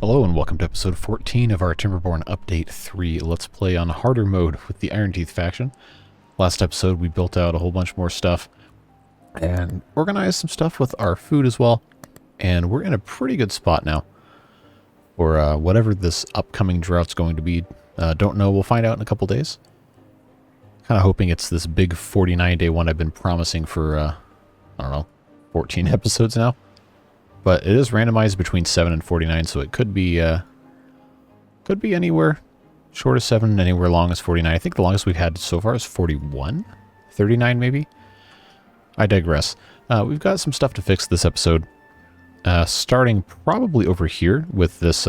Hello and welcome to episode 14 of our Timberborn Update 3 Let's Play on harder mode with the Iron Teeth faction. Last episode we built out a whole bunch more stuff and organized some stuff with our food as well. And we're in a pretty good spot now for whatever this upcoming drought's going to be. Don't know, we'll find out in a couple days. Kind of hoping it's this big 49-day one I've been promising for, I don't know, 14 episodes now. But it is randomized between 7 and 49, so it could be anywhere short of 7 and anywhere long as 49. I think the longest we've had so far is 41? 39 maybe? I digress. We've got some stuff to fix this episode. Starting probably over here with this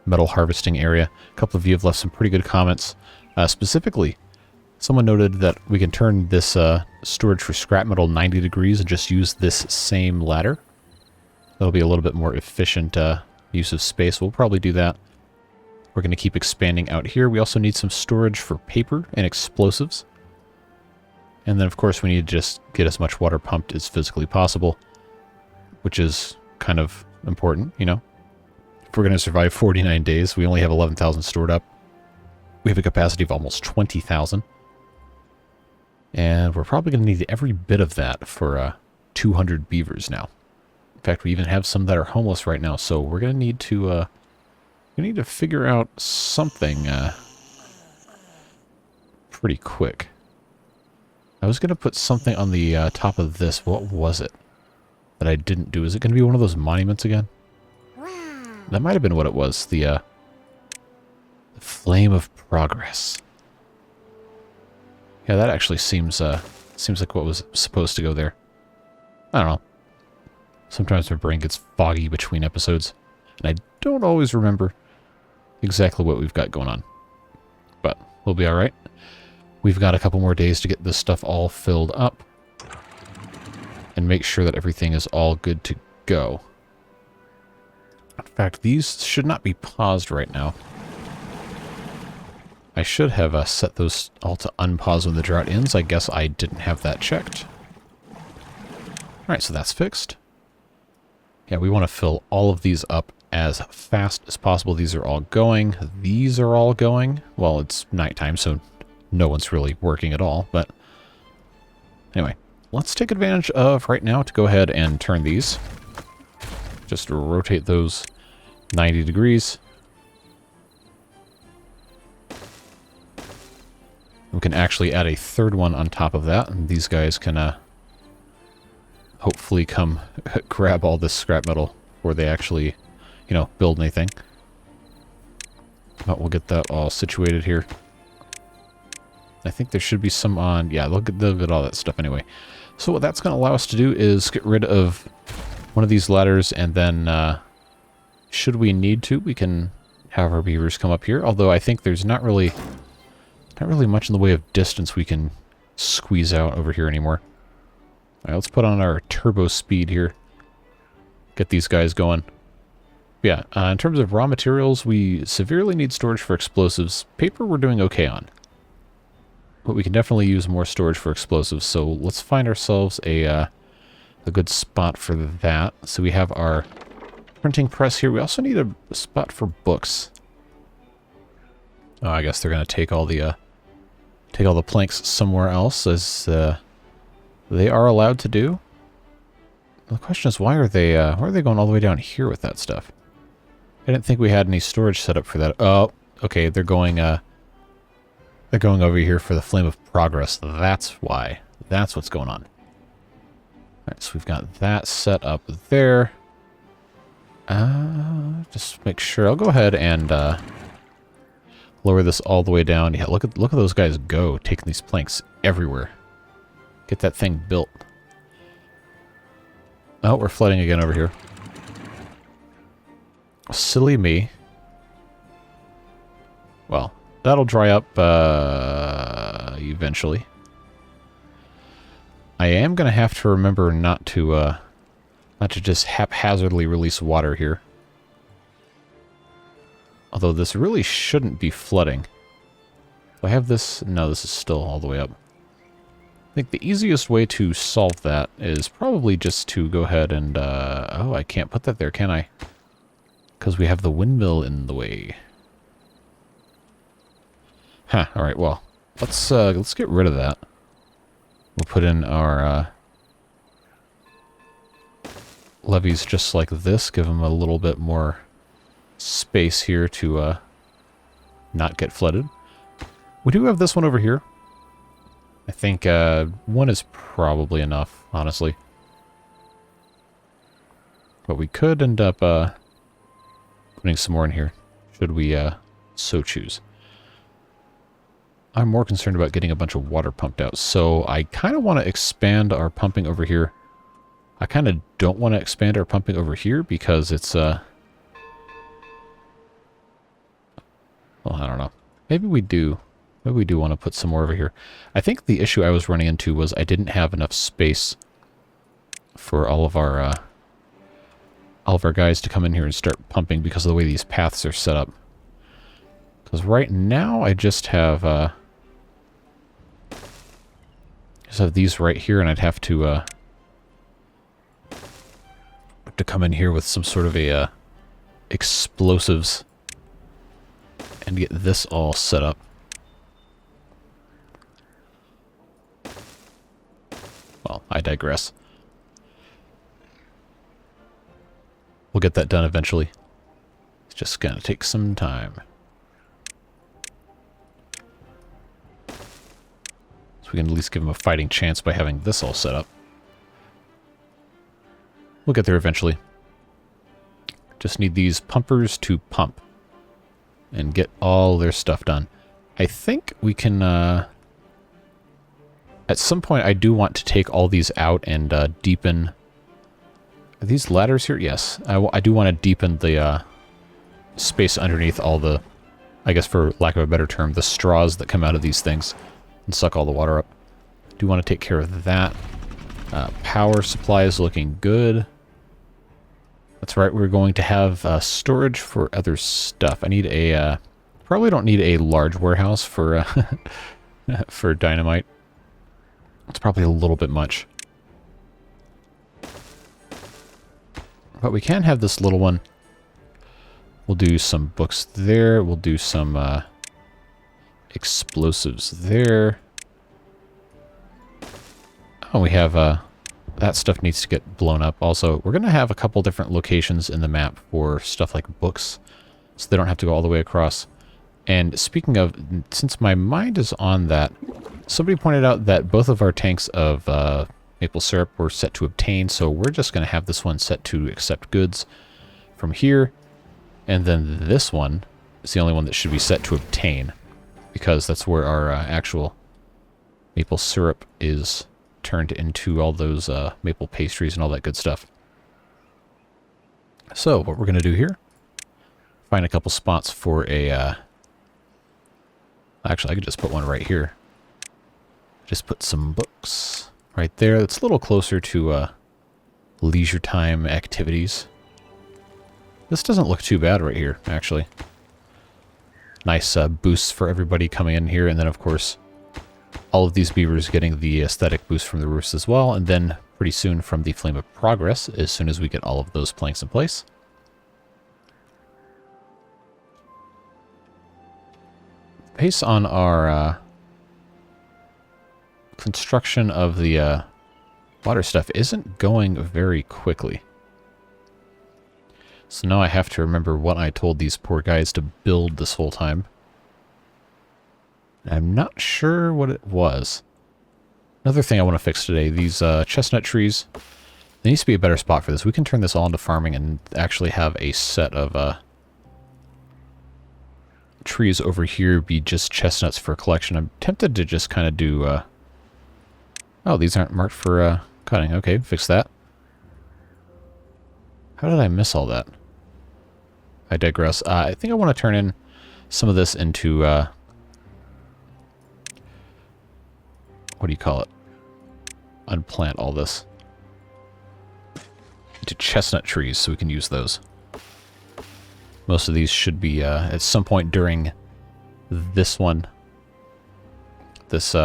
metal harvesting area. A couple of you have left some pretty good comments. Specifically, someone noted that we can turn this storage for scrap metal 90 degrees and just use this same ladder. That'll be a little bit more efficient use of space. We'll probably do that. We're going to keep expanding out here. We also need some storage for paper and explosives. And then, of course, we need to just get as much water pumped as physically possible, which is kind of important, you know. If we're going to survive 49 days, we only have 11,000 stored up. We have a capacity of almost 20,000. And we're probably going to need every bit of that for 200 beavers now. In fact, we even have some that are homeless right now, so we're going to need to figure out something pretty quick. I was going to put something on the top of this. What was it that I didn't do? Is it going to be one of those monuments again? That might have been what it was. The Flame of Progress. Yeah, that actually seems like what was supposed to go there. I don't know. Sometimes my brain gets foggy between episodes, and I don't always remember exactly what we've got going on. But we'll be alright. We've got a couple more days to get this stuff all filled up and make sure that everything is all good to go. In fact, these should not be paused right now. I should have set those all to unpause when the drought ends. I guess I didn't have that checked. Alright, so that's fixed. Yeah, we want to fill all of these up as fast as possible. These are all going. These are all going. Well, it's nighttime, so no one's really working at all. But anyway, let's take advantage of right now to go ahead and turn these. Just rotate those 90 degrees. We can actually add a third one on top of that, and these guys can hopefully come grab all this scrap metal before they actually, you know, build anything. But we'll get that all situated here. I think there should be some on... Yeah, they'll get all that stuff anyway. So what that's going to allow us to do is get rid of one of these ladders, and then should we need to, we can have our beavers come up here. Although I think there's not really much in the way of distance we can squeeze out over here anymore. Alright, let's put on our turbo speed here. Get these guys going. Yeah, in terms of raw materials, we severely need storage for explosives. Paper we're doing okay on. But we can definitely use more storage for explosives, so let's find ourselves a good spot for that. So we have our printing press here. We also need a spot for books. Oh, I guess they're going to take all the planks somewhere else, as they are allowed to do. The question is, why are they going all the way down here with that stuff? I didn't think we had any storage set up for that. Oh, okay, they're going over here for the Flame of Progress. That's why. That's what's going on. Alright, so we've got that set up there. Just make sure. I'll go ahead and lower this all the way down. Yeah, look at those guys go, taking these planks everywhere. Get that thing built. Oh, we're flooding again over here. Silly me. Well, that'll dry up eventually. I am going to have to remember not to just haphazardly release water here. Although this really shouldn't be flooding. Do I have this? No, this is still all the way up. I think the easiest way to solve that is probably just to go ahead and... oh, I can't put that there, can I? because we have the windmill in the way. Huh, alright, well, let's get rid of that. We'll put in our levees just like this, give them a little bit more space here to not get flooded. We do have this one over here. I think one is probably enough, honestly. But we could end up putting some more in here, should we so choose. I'm more concerned about getting a bunch of water pumped out, so I kind of want to expand our pumping over here. I kind of don't want to expand our pumping over here because it's, well, I don't know. Maybe we do. Maybe we do want to put some more over here. I think the issue I was running into was I didn't have enough space for all of our guys to come in here and start pumping because of the way these paths are set up. Because right now I just have these right here, and I'd have to come in here with some sort of a explosives and get this all set up. Well, I digress. We'll get that done eventually. It's just gonna take some time. So we can at least give them a fighting chance by having this all set up. We'll get there eventually. Just need these pumpers to pump and get all their stuff done. I think we can, at some point I do want to take all these out and deepen. Are these ladders here? Yes. I do want to deepen the space underneath all the, I guess for lack of a better term, the straws that come out of these things and suck all the water up. Do want to take care of that. Power supply is looking good. That's right, we're going to have storage for other stuff. I need a, probably don't need a large warehouse for, for dynamite. It's probably a little bit much. But we can have this little one. We'll do some books there. We'll do some explosives there. Oh, we have that stuff needs to get blown up. Also, we're going to have a couple different locations in the map for stuff like books, so they don't have to go all the way across. And speaking of, since my mind is on that, somebody pointed out that both of our tanks of maple syrup were set to obtain, so we're just going to have this one set to accept goods from here, and then this one is the only one that should be set to obtain, because that's where our actual maple syrup is turned into all those maple pastries and all that good stuff. So what we're going to do here, find a couple spots for a, actually I could just put one right here. Just put some books right there. That's a little closer to leisure time activities. This doesn't look too bad right here, actually. Nice boosts for everybody coming in here, and then of course all of these beavers getting the aesthetic boost from the roofs as well, and then pretty soon from the Flame of Progress, as soon as we get all of those planks in place. Pace on our construction of the water stuff isn't going very quickly. So now I have to remember what I told these poor guys to build this whole time. I'm not sure what it was. Another thing I want to fix today, these chestnut trees. There needs to be a better spot for this. We can turn this all into farming and actually have a set of trees over here be just chestnuts for collection. I'm tempted to just kind of do... oh, these aren't marked for cutting. Okay, fix that. How did I miss all that? I digress. I think I want to turn in some of this into... what do you call it? Unplant all this into chestnut trees so we can use those. Most of these should be at some point during this one. This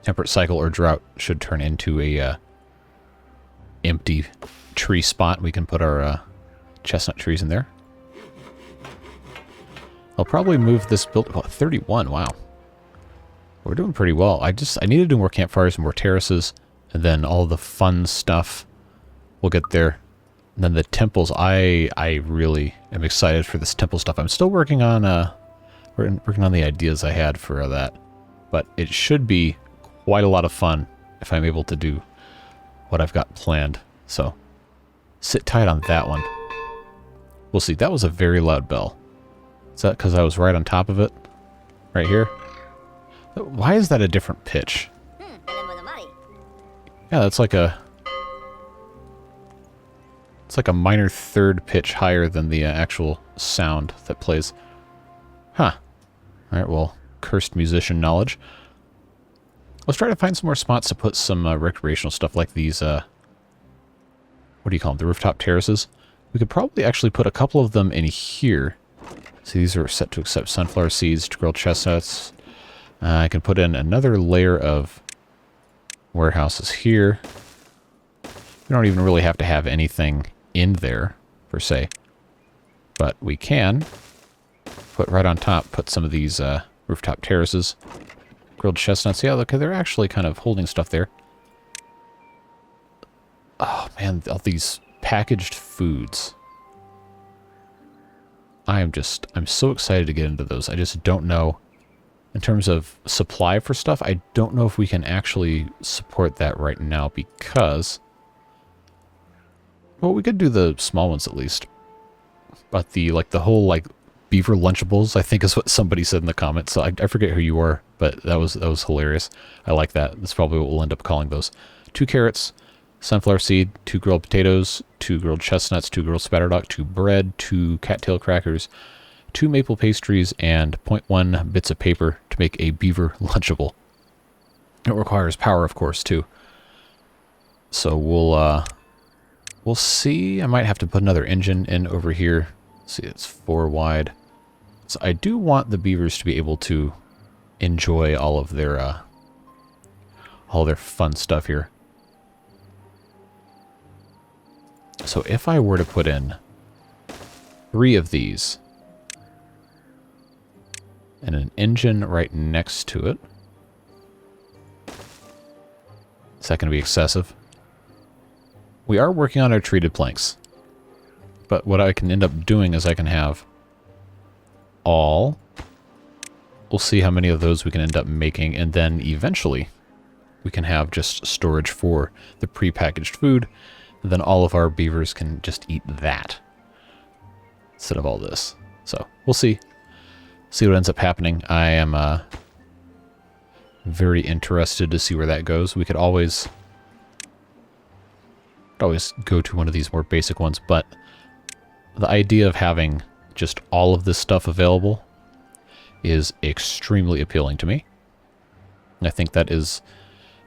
temperate cycle or drought should turn into a empty tree spot. We can put our chestnut trees in there. I'll probably move this build... Oh, 31, wow. We're doing pretty well. I need to do more campfires, more terraces, and then all the fun stuff. We'll get there. And then the temples, I really am excited for this temple stuff. I'm still working on working on the ideas I had for that. But it should be quite a lot of fun if I'm able to do what I've got planned. So, sit tight on that one. We'll see. That was a very loud bell. Is that because I was right on top of it? Right here? Why is that a different pitch? Yeah, that's like a... It's like a minor third pitch higher than the actual sound that plays. Huh. Alright, well, cursed musician knowledge. Let's try to find some more spots to put some recreational stuff like these, what do you call them? The rooftop terraces. We could probably actually put a couple of them in here. See, these are set to accept sunflower seeds, grilled chestnuts. I can put in another layer of warehouses here. We don't even really have to have anything in there, per se. But we can put right on top, put some of these rooftop terraces. Grilled chestnuts. Yeah, look, they're actually kind of holding stuff there. Oh, man, all these packaged foods. I'm so excited to get into those. I just don't know. In terms of supply for stuff, I don't know if we can actually support that right now because... Well, we could do the small ones at least. But the whole, Beaver Lunchables, I think is what somebody said in the comments. So I forget who you are, but that was hilarious. I like that. That's probably what we'll end up calling those. 2 carrots, sunflower seed, 2 grilled potatoes, 2 grilled chestnuts, 2 grilled spatterdock, 2 bread, 2 cattail crackers, 2 maple pastries, and 0.1 bits of paper to make a Beaver Lunchable. It requires power, of course, too. So we'll see. I might have to put another engine in over here. See, it's 4 wide. So I do want the beavers to be able to enjoy all their fun stuff here. So if I were to put in 3 of these and an engine right next to it, is that going to be excessive? We are working on our treated planks. But what I can end up doing is I can have all. We'll see how many of those we can end up making, and then eventually we can have just storage for the prepackaged food, and then all of our beavers can just eat that instead of all this. So we'll see. See what ends up happening. I am very interested to see where that goes. We could always go to one of these more basic ones, but the idea of having just all of this stuff available is extremely appealing to me. And I think that is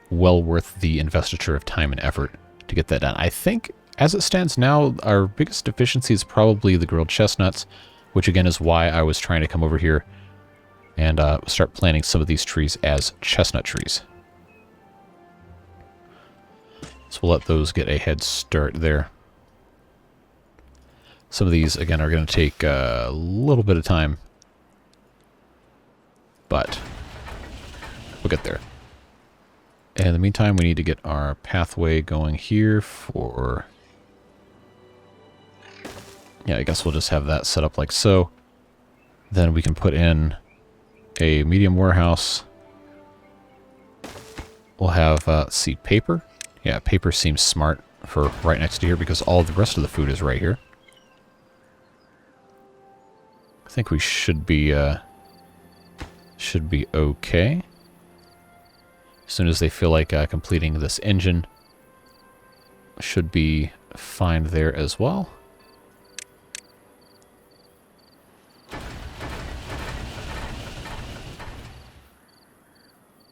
well worth the investiture of time and effort to get that done. I think, as it stands now, our biggest deficiency is probably the grilled chestnuts, which again is why I was trying to come over here and start planting some of these trees as chestnut trees. So we'll let those get a head start there. Some of these, again, are going to take a little bit of time, but we'll get there. And in the meantime, we need to get our pathway going here for... Yeah, I guess we'll just have that set up like so. Then we can put in a medium warehouse. We'll have, let's see, paper. Yeah, paper seems smart for right next to here because all the rest of the food is right here. I think we should be okay. As soon as they feel like completing this engine, should be fine there as well.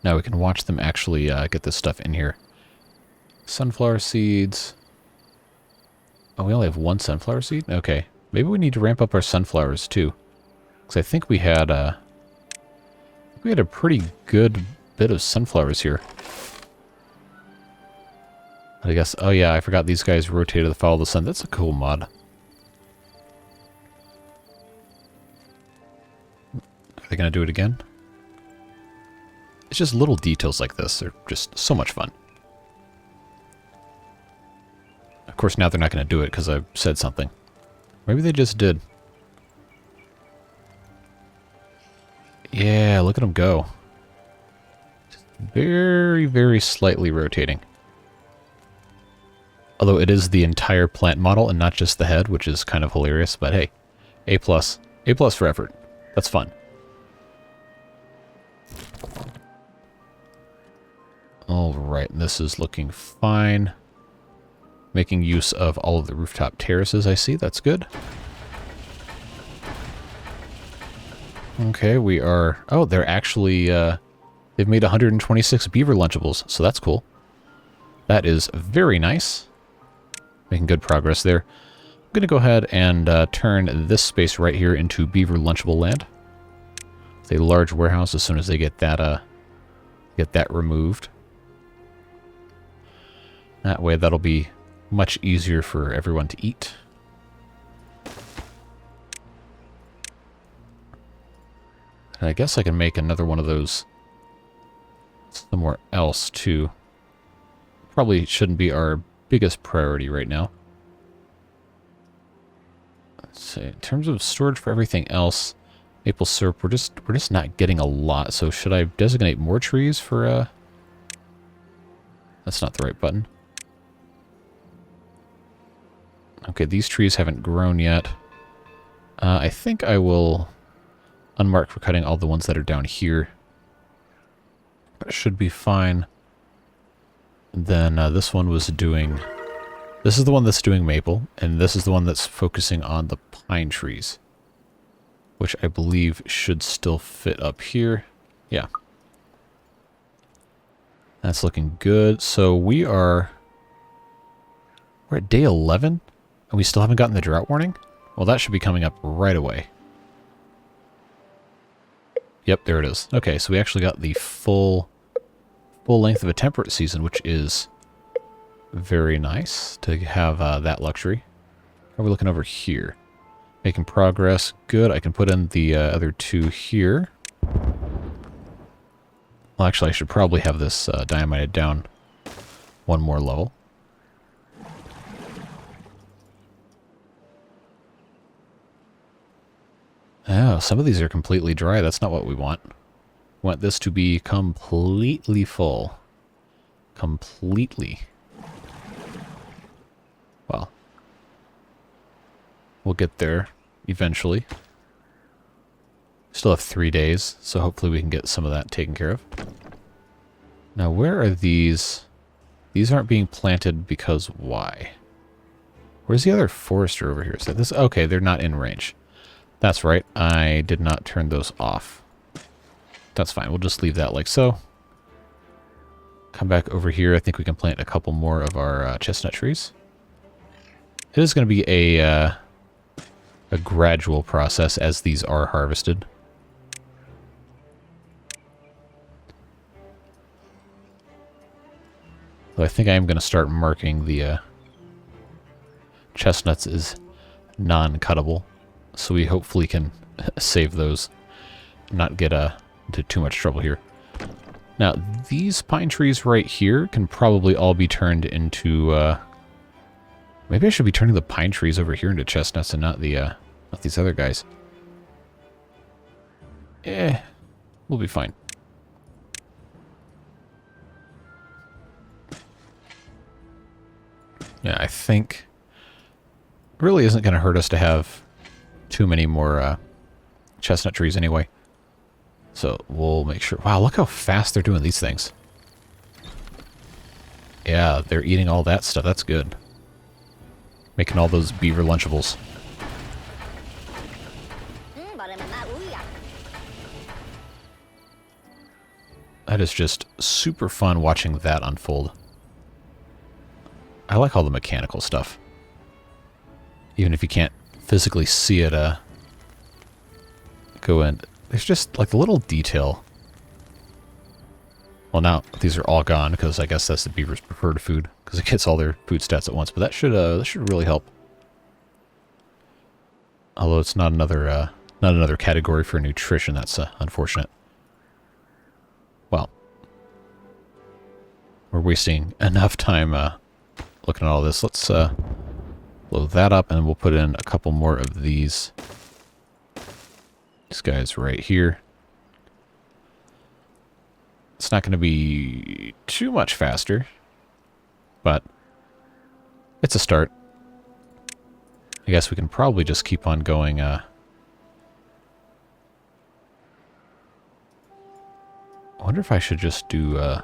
Now we can watch them actually get this stuff in here. Sunflower seeds. Oh, we only have 1 sunflower seed? Okay. Maybe we need to ramp up our sunflowers too. Because I think we had a pretty good bit of sunflowers here. I guess, oh yeah, I forgot these guys rotated to follow the sun. That's a cool mod. they going to do it again? It's just little details like this. They're just so much fun. Of course, now they're not going to do it because I said something. Maybe they just did. Yeah, look at them go. Just very, very slightly rotating. Although it is the entire plant model and not just the head, which is kind of hilarious. But hey, A+. A+ for effort. That's fun. Alright, this is looking fine. Making use of all of the rooftop terraces, I see. That's good. Okay, we are... Oh, they're actually... they've made 126 Beaver Lunchables, so that's cool. That is very nice. Making good progress there. I'm going to go ahead and turn this space right here into Beaver Lunchable land. It's a large warehouse as soon as they get that removed. That way that'll be much easier for everyone to eat. And I guess I can make another one of those somewhere else too. Probably shouldn't be our biggest priority right now. Let's see. In terms of storage for everything else, maple syrup, we're just not getting a lot. So should I designate more trees for That's not the right button. Okay, these trees haven't grown yet. I think I will unmark for cutting all the ones that are down here. That should be fine. Then this one was doing... This is the one that's doing maple, and this is the one that's focusing on the pine trees. Which I believe should still fit up here. Yeah. That's looking good. So we're at day 11, and we still haven't gotten the drought warning? Well, that should be coming up right away. Yep, there it is. Okay, so we actually got the full length of a temperate season, which is very nice to have that luxury. How are we looking over here? Making progress. Good. I can put in the other two here. Well, actually, I should probably have this diamited down one more level. Oh, some of these are completely dry. That's not what we want. We want this to be completely full. Completely. Well, we'll get there eventually. Still have 3 days, so hopefully we can get some of that taken care of. Now, where are these? These aren't being planted because why? Where's the other forester over here? So this, okay, they're not in range. That's right, I did not turn those off. That's fine, we'll just leave that like so. Come back over here, I think we can plant a couple more of our chestnut trees. It is going to be a gradual process as these are harvested. So I think I am going to start marking the chestnuts as non-cuttable, so we hopefully can save those, not get into too much trouble here. Now, these pine trees right here can probably all be turned into... maybe I should be turning the pine trees over here into chestnuts and not these other guys. We'll be fine. Yeah, I think it really isn't going to hurt us to have too many more chestnut trees anyway. So we'll make sure... Wow, look how fast they're doing these things. Yeah, they're eating all that stuff. That's good. Making all those Beaver Lunchables. That is just super fun watching that unfold. I like all the mechanical stuff. Even if you can't physically see it go in. There's just like a little detail. Well, now these are all gone because I guess that's the beaver's preferred food because it gets all their food stats at once. But that should really help. Although it's not another Not another category for nutrition. That's unfortunate. Well, we're wasting enough time looking at all this. Let's load that up, and we'll put in a couple more of these. This guy's right here. It's not going to be too much faster, but it's a start. I guess we can probably just keep on going. I wonder if I should just do... I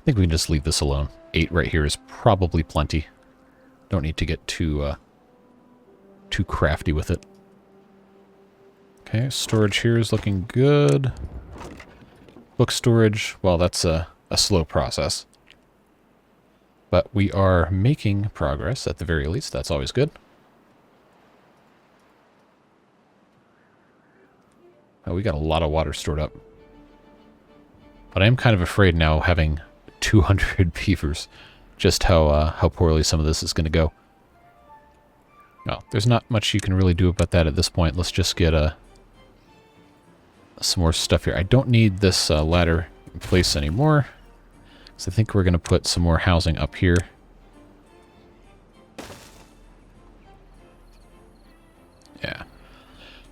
think we can just leave this alone. 8 right here is probably plenty. Don't need to get too crafty with it. Okay, storage here is looking good. Book storage, well, that's a slow process. But we are making progress at the very least. That's always good. Oh, we got a lot of water stored up. But I am kind of afraid now, having 200 beavers, just how poorly some of this is going to go. Well, there's not much you can really do about that at this point. Let's just get some more stuff here. I don't need this ladder in place anymore, so I think we're going to put some more housing up here. Yeah.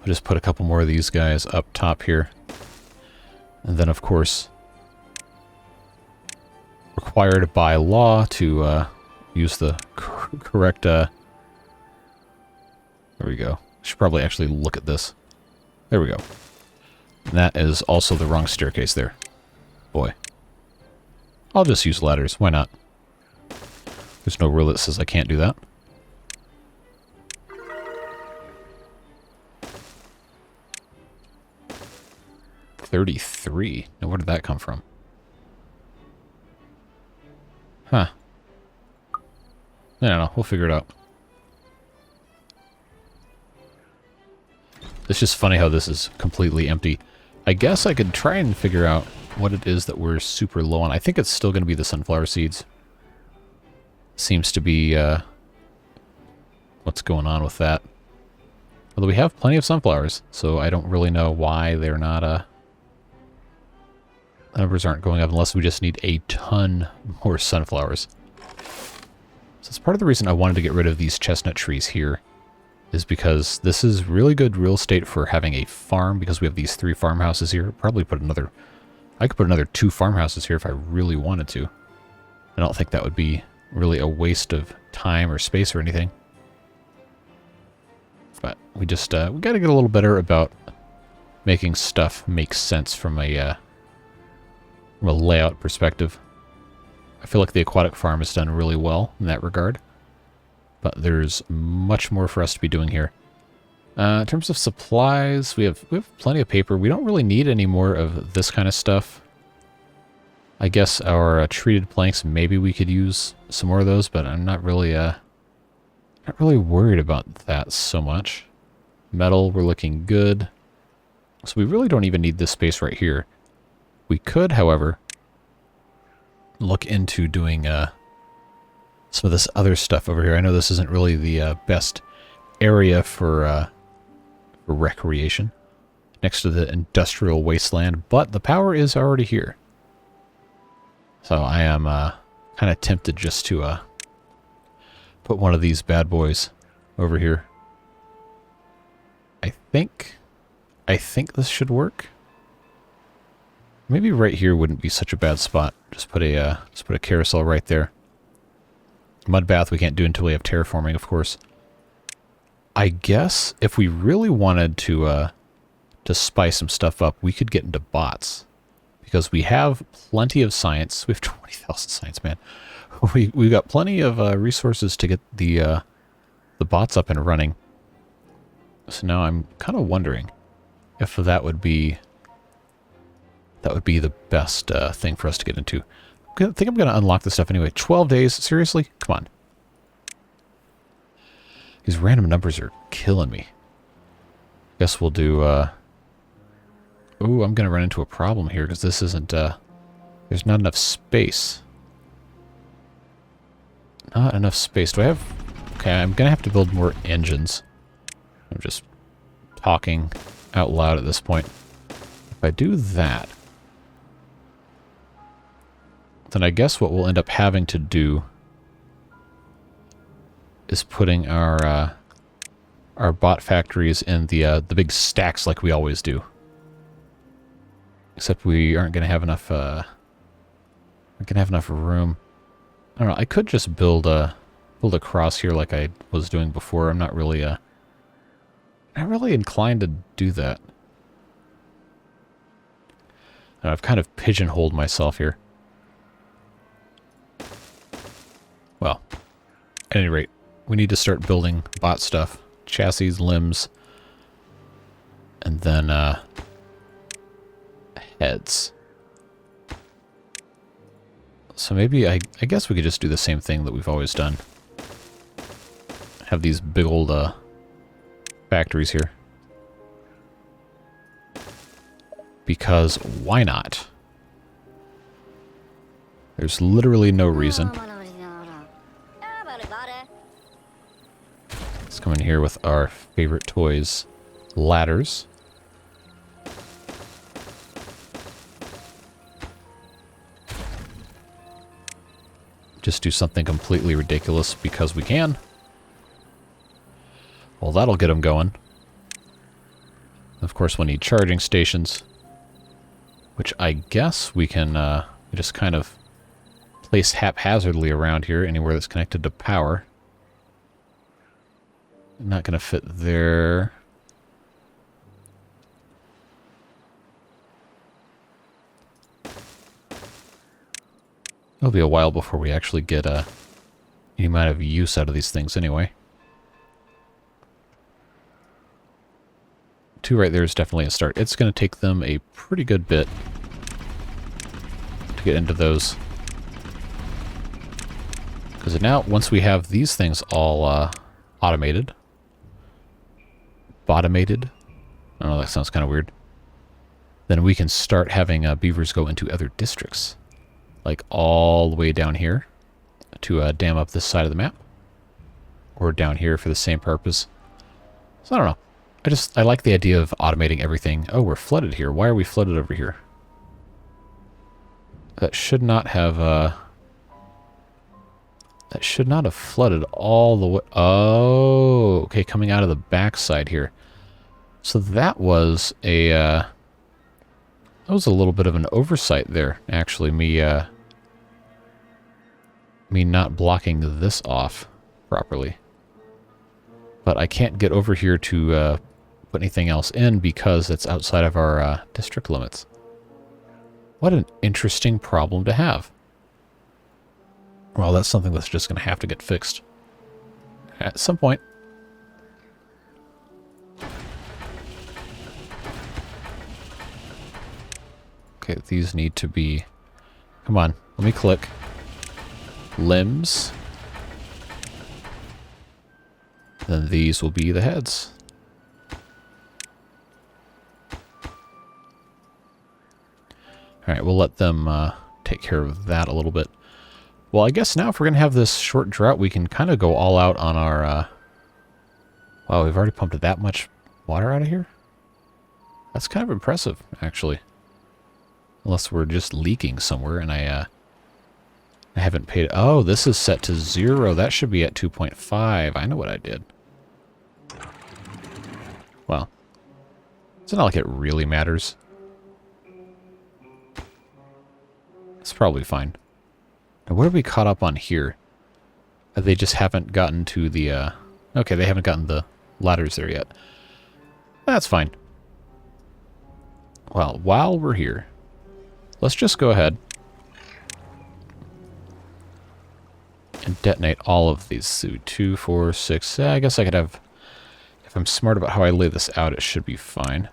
I'll just put a couple more of these guys up top here. And then, of course, required by law to use the correct... there we go. Should probably actually look at this. There we go. And that is also the wrong staircase there. Boy. I'll just use ladders. Why not? There's no rule that says I can't do that. $33. Now, where did that come from? Huh. I don't know. We'll figure it out. It's just funny how this is completely empty. I guess I could try and figure out what it is that we're super low on. I think it's still going to be the sunflower seeds. Seems to be what's going on with that. Although we have plenty of sunflowers, so I don't really know why they're not... the numbers aren't going up unless we just need a ton more sunflowers. So that's part of the reason I wanted to get rid of these chestnut trees here, is because this is really good real estate for having a farm, because we have these 3 farmhouses here. Probably put another... I could put another 2 farmhouses here if I really wanted to. I don't think that would be really a waste of time or space or anything. But we just, we gotta get a little better about making stuff make sense from a layout perspective. I feel like the aquatic farm has done really well in that regard. But there's much more for us to be doing here. In terms of supplies, we have plenty of paper. We don't really need any more of this kind of stuff. I guess our treated planks, maybe we could use some more of those, but I'm not really worried about that so much. Metal, we're looking good. So we really don't even need this space right here. We could, however, look into doing some of this other stuff over here. I know this isn't really the best area for recreation next to the industrial wasteland, but the power is already here. So I am kind of tempted just to put one of these bad boys over here. I think this should work. Maybe right here wouldn't be such a bad spot. Just put a carousel right there. Mud bath we can't do until we have terraforming, of course. I guess if we really wanted to spice some stuff up, we could get into bots. Because we have plenty of science. We have 20,000 science, man. We've got plenty of resources to get the bots up and running. So now I'm kind of wondering if that would be the best thing for us to get into. I think I'm going to unlock this stuff anyway. 12 days? Seriously? Come on. These random numbers are killing me. Guess we'll do... Ooh, I'm going to run into a problem here because this isn't... there's not enough space. Not enough space. Do I have Okay, I'm going to have to build more engines. I'm just talking out loud at this point. If I do that, then I guess what we'll end up having to do is putting our bot factories in the big stacks like we always do. Except we aren't going to have enough room. I don't know. I could just build across here like I was doing before. I'm not really inclined to do that. And I've kind of pigeonholed myself here. Well, at any rate, we need to start building bot stuff. Chassis, limbs, and then heads. So maybe I guess we could just do the same thing that we've always done. Have these big old factories here. Because why not? There's literally no reason. Let's come in here with our favorite toys, ladders. Just do something completely ridiculous because we can. Well, that'll get them going. Of course, we'll need charging stations, which I guess we can just kind of place haphazardly around here, anywhere that's connected to power. Not going to fit there. It'll be a while before we actually get any amount of use out of these things anyway. 2 right there is definitely a start. It's going to take them a pretty good bit to get into those. Because now, once we have these things all automated, botomated, I don't know, that sounds kind of weird, then we can start having beavers go into other districts. Like all the way down here to dam up this side of the map. Or down here for the same purpose. So I don't know. I like the idea of automating everything. Oh, we're flooded here. Why are we flooded over here? That should not have flooded all the way. Oh, okay, coming out of the backside here. So that was a little bit of an oversight there, actually, me not blocking this off properly. But I can't get over here to put anything else in because it's outside of our district limits. What an interesting problem to have. Well, that's something that's just going to have to get fixed at some point. Okay, these need to be... Come on, let me click. Limbs. Then these will be the heads. Alright, we'll let them take care of that a little bit. Well, I guess now if we're going to have this short drought, we can kind of go all out on our... Wow, we've already pumped that much water out of here? That's kind of impressive, actually. Unless we're just leaking somewhere and I haven't paid... Oh, this is set to 0. That should be at 2.5. I know what I did. Well, it's not like it really matters. It's probably fine. Now, what are we caught up on here? They just haven't gotten to the... Okay, they haven't gotten the ladders there yet. That's fine. Well, while we're here, let's just go ahead and detonate all of these. So 2, 4, 6... I guess I could have... If I'm smart about how I lay this out, it should be fine.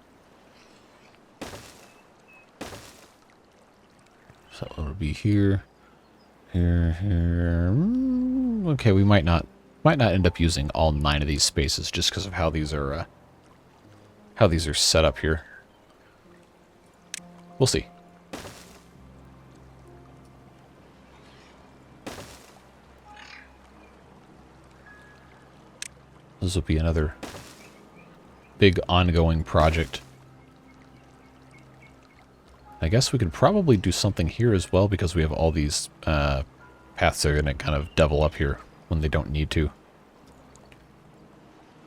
So it will be here, here, here. Okay, we might not end up using all 9 of these spaces just because of how these are set up here. We'll see. This will be another big ongoing project. I guess we could probably do something here as well because we have all these paths that are going to kind of double up here when they don't need to.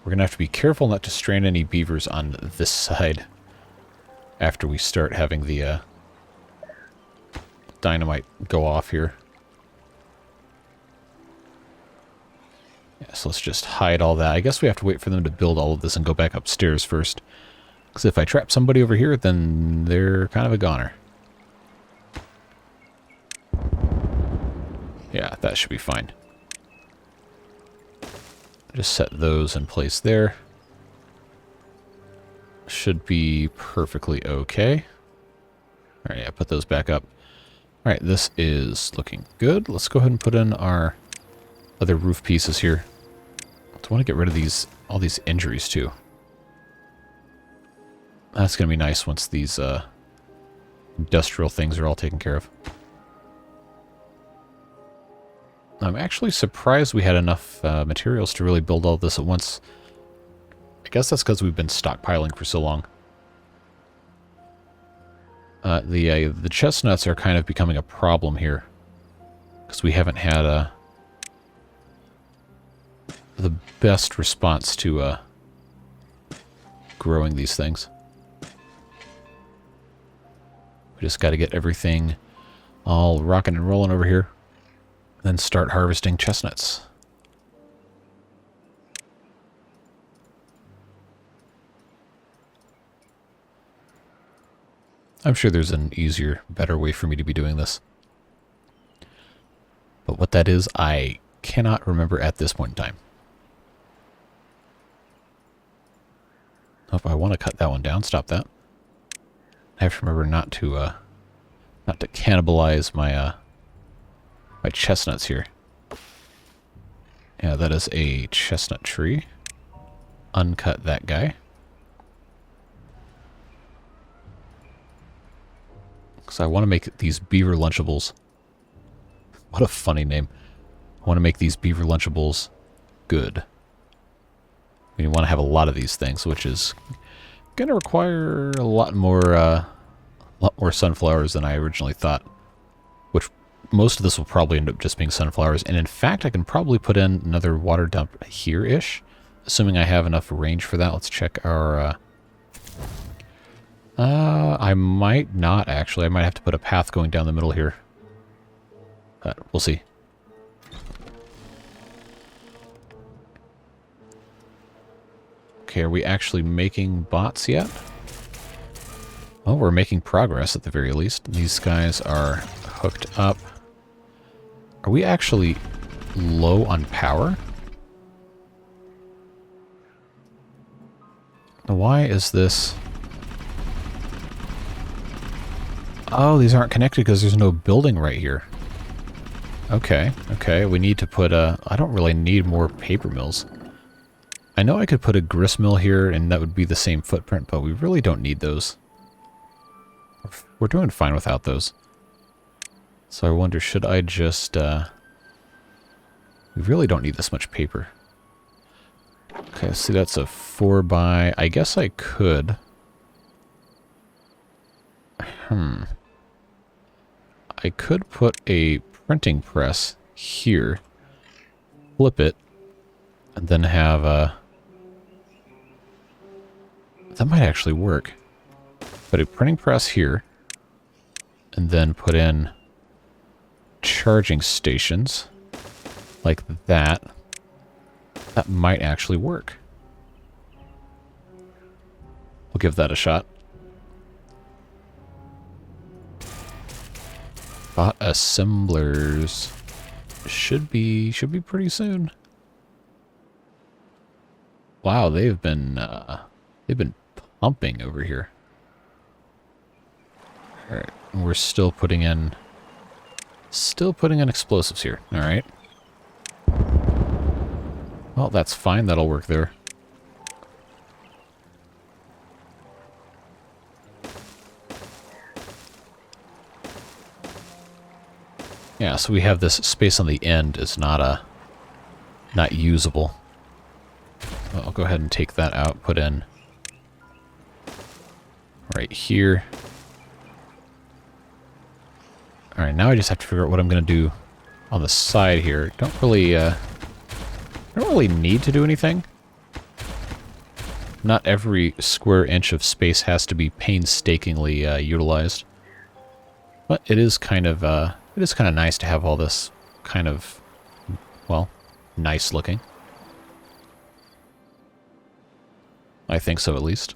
We're going to have to be careful not to strand any beavers on this side after we start having the dynamite go off here. Yeah, so let's just hide all that. I guess we have to wait for them to build all of this and go back upstairs first. Because if I trap somebody over here, then they're kind of a goner. Yeah, that should be fine. Just set those in place there. Should be perfectly okay. Alright, yeah, put those back up. Alright, this is looking good. Let's go ahead and put in our other roof pieces here. I want to get rid of all these injuries too. That's going to be nice once these industrial things are all taken care of. I'm actually surprised we had enough materials to really build all this at once. I guess that's because we've been stockpiling for so long. The chestnuts are kind of becoming a problem here. Because we haven't had the best response to growing these things. We just got to get everything all rocking and rolling over here. Then start harvesting chestnuts. I'm sure there's an easier, better way for me to be doing this. But what that is, I cannot remember at this point in time. Oh, if I want to cut that one down, stop that. I have to remember not to cannibalize my my chestnuts here. Yeah, that is a chestnut tree. Uncut that guy. Because I want to make these Beaver Lunchables. What a funny name. I want to make these Beaver Lunchables good. We want to have a lot of these things, which is going to require a lot more sunflowers than I originally thought. Which most of this will probably end up just being sunflowers. And in fact, I can probably put in another water dump here-ish. Assuming I have enough range for that. Let's check our... I might not, actually. I might have to put a path going down the middle here. But we'll see. Okay, are we actually making bots yet? Well, we're making progress at the very least. These guys are hooked up. Are we actually low on power? Why is this... Oh, these aren't connected because there's no building right here. Okay, okay. We need to put a... I don't really need more paper mills. I know I could put a grist mill here and that would be the same footprint, but we really don't need those. We're doing fine without those. So I wonder, should I just... We really don't need this much paper. Okay, see, that's a 4 by... I guess I could... I could put a printing press here, flip it, and then have a... That might actually work. Put a printing press here, and then put in charging stations, like that. That might actually work. We'll give that a shot. Bot assemblers should be pretty soon. Wow, they've been pumping over here. All right, we're still putting in explosives here. All right. Well, that's fine. That'll work there. Yeah, so we have this space on the end is not usable. I'll go ahead and take that out, put in right here. Alright, now I just have to figure out what I'm going to do on the side here. Don't really need to do anything. Not every square inch of space has to be painstakingly utilized. But it is kind of nice to have all this kind of, well, nice looking. I think so, at least.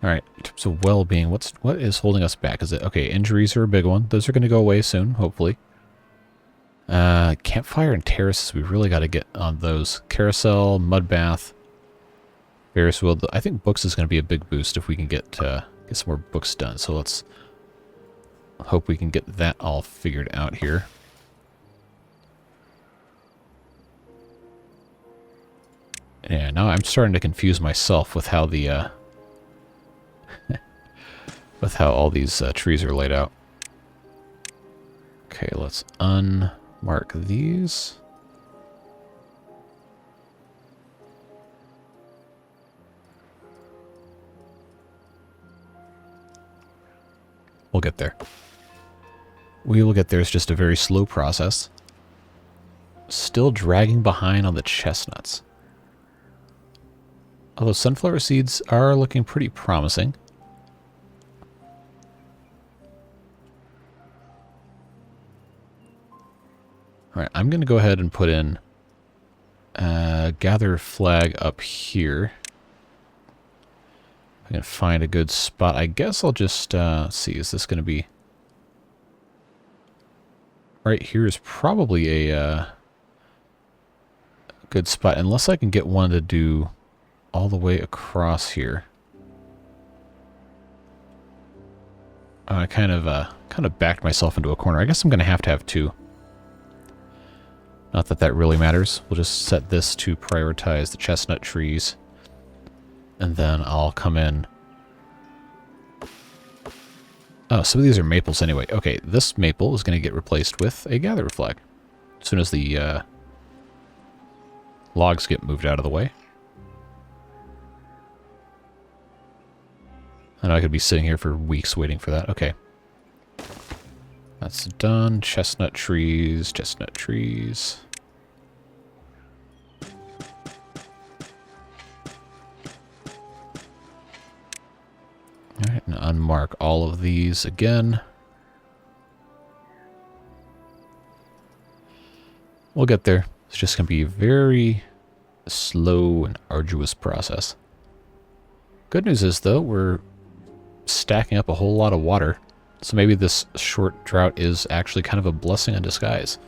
Alright, in terms of well-being, what is holding us back? Is it, okay, injuries are a big one. Those are going to go away soon, hopefully. Campfire and terraces, we really got to get on those. Carousel, mud bath, Ferris Wheel. I think books is going to be a big boost if we can get some more books done. So let's hope we can get that all figured out here. Yeah, now I'm starting to confuse myself with how the with how all these trees are laid out. Okay, let's unmark these. We'll get there. We will get there. It's just a very slow process. Still dragging behind on the chestnuts. Although sunflower seeds are looking pretty promising. Alright, I'm going to go ahead and put in gather flag up here. I can find a good spot. I guess I'll just see, is this going to be... Right here is probably a good spot, unless I can get one to do all the way across here. I kind of backed myself into a corner. I guess I'm going to have two. Not that that really matters. We'll just set this to prioritize the chestnut trees. And then I'll come in. Oh, some of these are maples anyway. Okay, this maple is going to get replaced with a gatherer flag. As soon as the logs get moved out of the way. I know I could be sitting here for weeks waiting for that. Okay. That's done. Chestnut trees, chestnut trees. Alright, and unmark all of these again. We'll get there. It's just going to be a very slow and arduous process. Good news is, though, we're stacking up a whole lot of water. So maybe this short drought is actually kind of a blessing in disguise.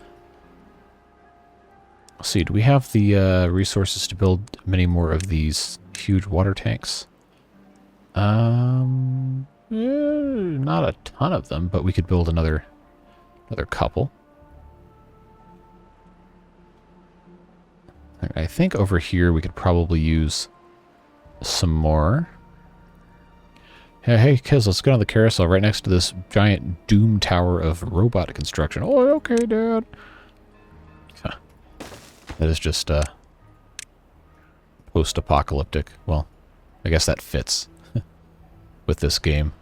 Let's see, do we have the resources to build many more of these huge water tanks? Not a ton of them, but we could build another couple. I think over here we could probably use some more. Hey, kids, let's go on the carousel right next to this giant doom tower of robot construction. Oh, okay, Dad. Huh. That is just post-apocalyptic. Well, I guess that fits with this game.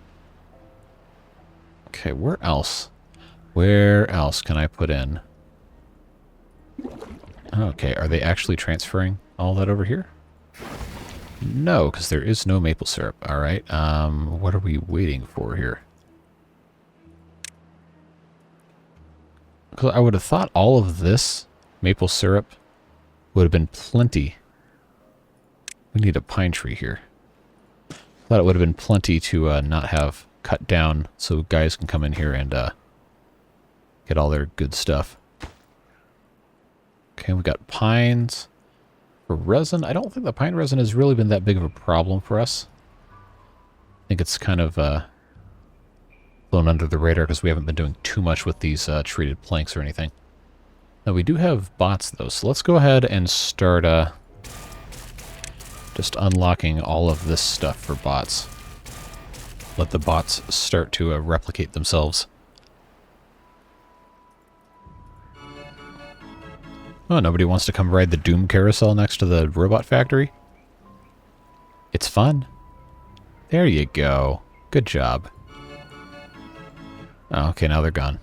Okay, where else? Where else can I put in? Okay, are they actually transferring all that over here? No, because there is no maple syrup. All right. What are we waiting for here? Because I would have thought all of this maple syrup would have been plenty. We need a pine tree here. I thought it would have been plenty to not have cut down so guys can come in here and get all their good stuff. Okay, we got pines. For resin, I don't think the pine resin has really been that big of a problem for us. I think it's kind of blown under the radar because we haven't been doing too much with these treated planks or anything. Now we do have bots though, so let's go ahead and start just unlocking all of this stuff for bots. Let the bots start to replicate themselves. Oh, nobody wants to come ride the Doom Carousel next to the robot factory? It's fun. There you go. Good job. Oh, okay, now they're gone.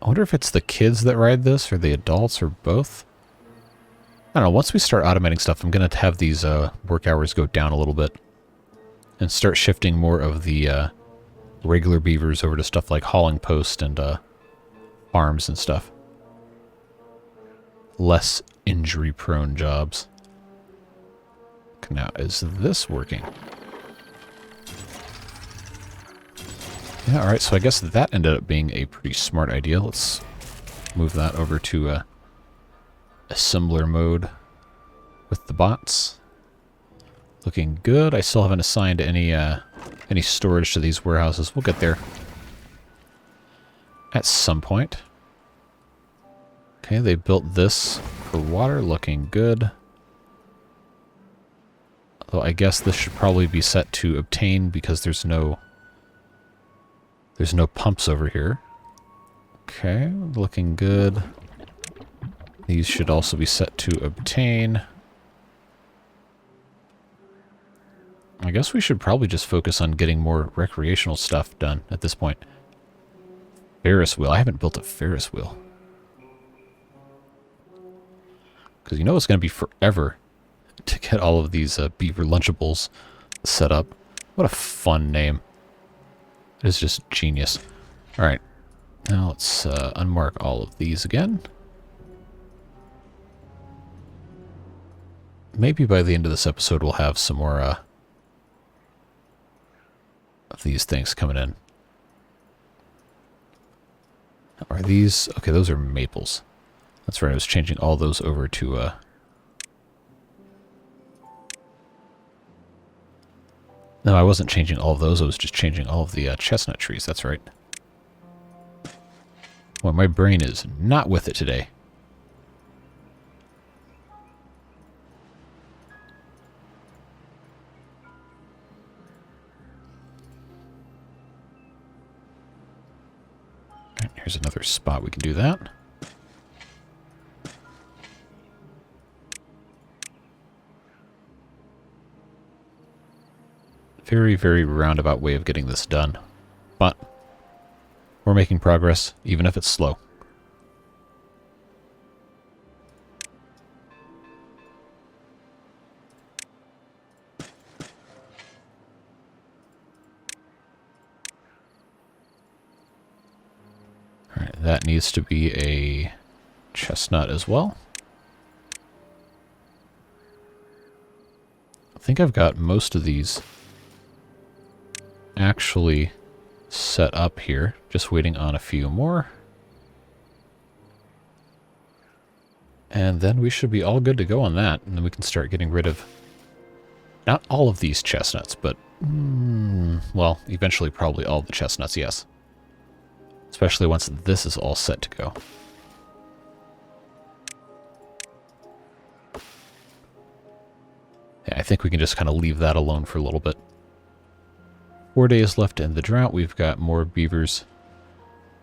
I wonder if it's the kids that ride this, or the adults, or both. I don't know, once we start automating stuff, I'm going to have these work hours go down a little bit. And start shifting more of the regular beavers over to stuff like hauling post and farms and stuff. Less injury-prone jobs. Now, is this working? Yeah, alright, so I guess that ended up being a pretty smart idea. Let's move that over to assembler mode with the bots. Looking good. I still haven't assigned any storage to these warehouses. We'll get there at some point. Okay, they built this for water. Looking good. Although I guess this should probably be set to obtain because there's no pumps over here. Okay, looking good. These should also be set to obtain. I guess we should probably just focus on getting more recreational stuff done at this point. Ferris Wheel. I haven't built a Ferris Wheel. Because you know it's going to be forever to get all of these Beaver Lunchables set up. What a fun name. It is just genius. Alright. Now let's unmark all of these again. Maybe by the end of this episode we'll have some more of these things coming in. Are these... Okay, those are maples. That's right, I was changing all those over to... No, I wasn't changing all of those, I was just changing all of the chestnut trees, that's right. Well, my brain is not with it today. Right, here's another spot we can do that. Very, very roundabout way of getting this done. But we're making progress, even if it's slow. Alright, that needs to be a chestnut as well. I think I've got most of these actually set up here. Just waiting on a few more. And then we should be all good to go on that. And then we can start getting rid of not all of these chestnuts, but well, eventually probably all the chestnuts, yes. Especially once this is all set to go. Yeah, I think we can just kind of leave that alone for a little bit. 4 days left in the drought. We've got more beavers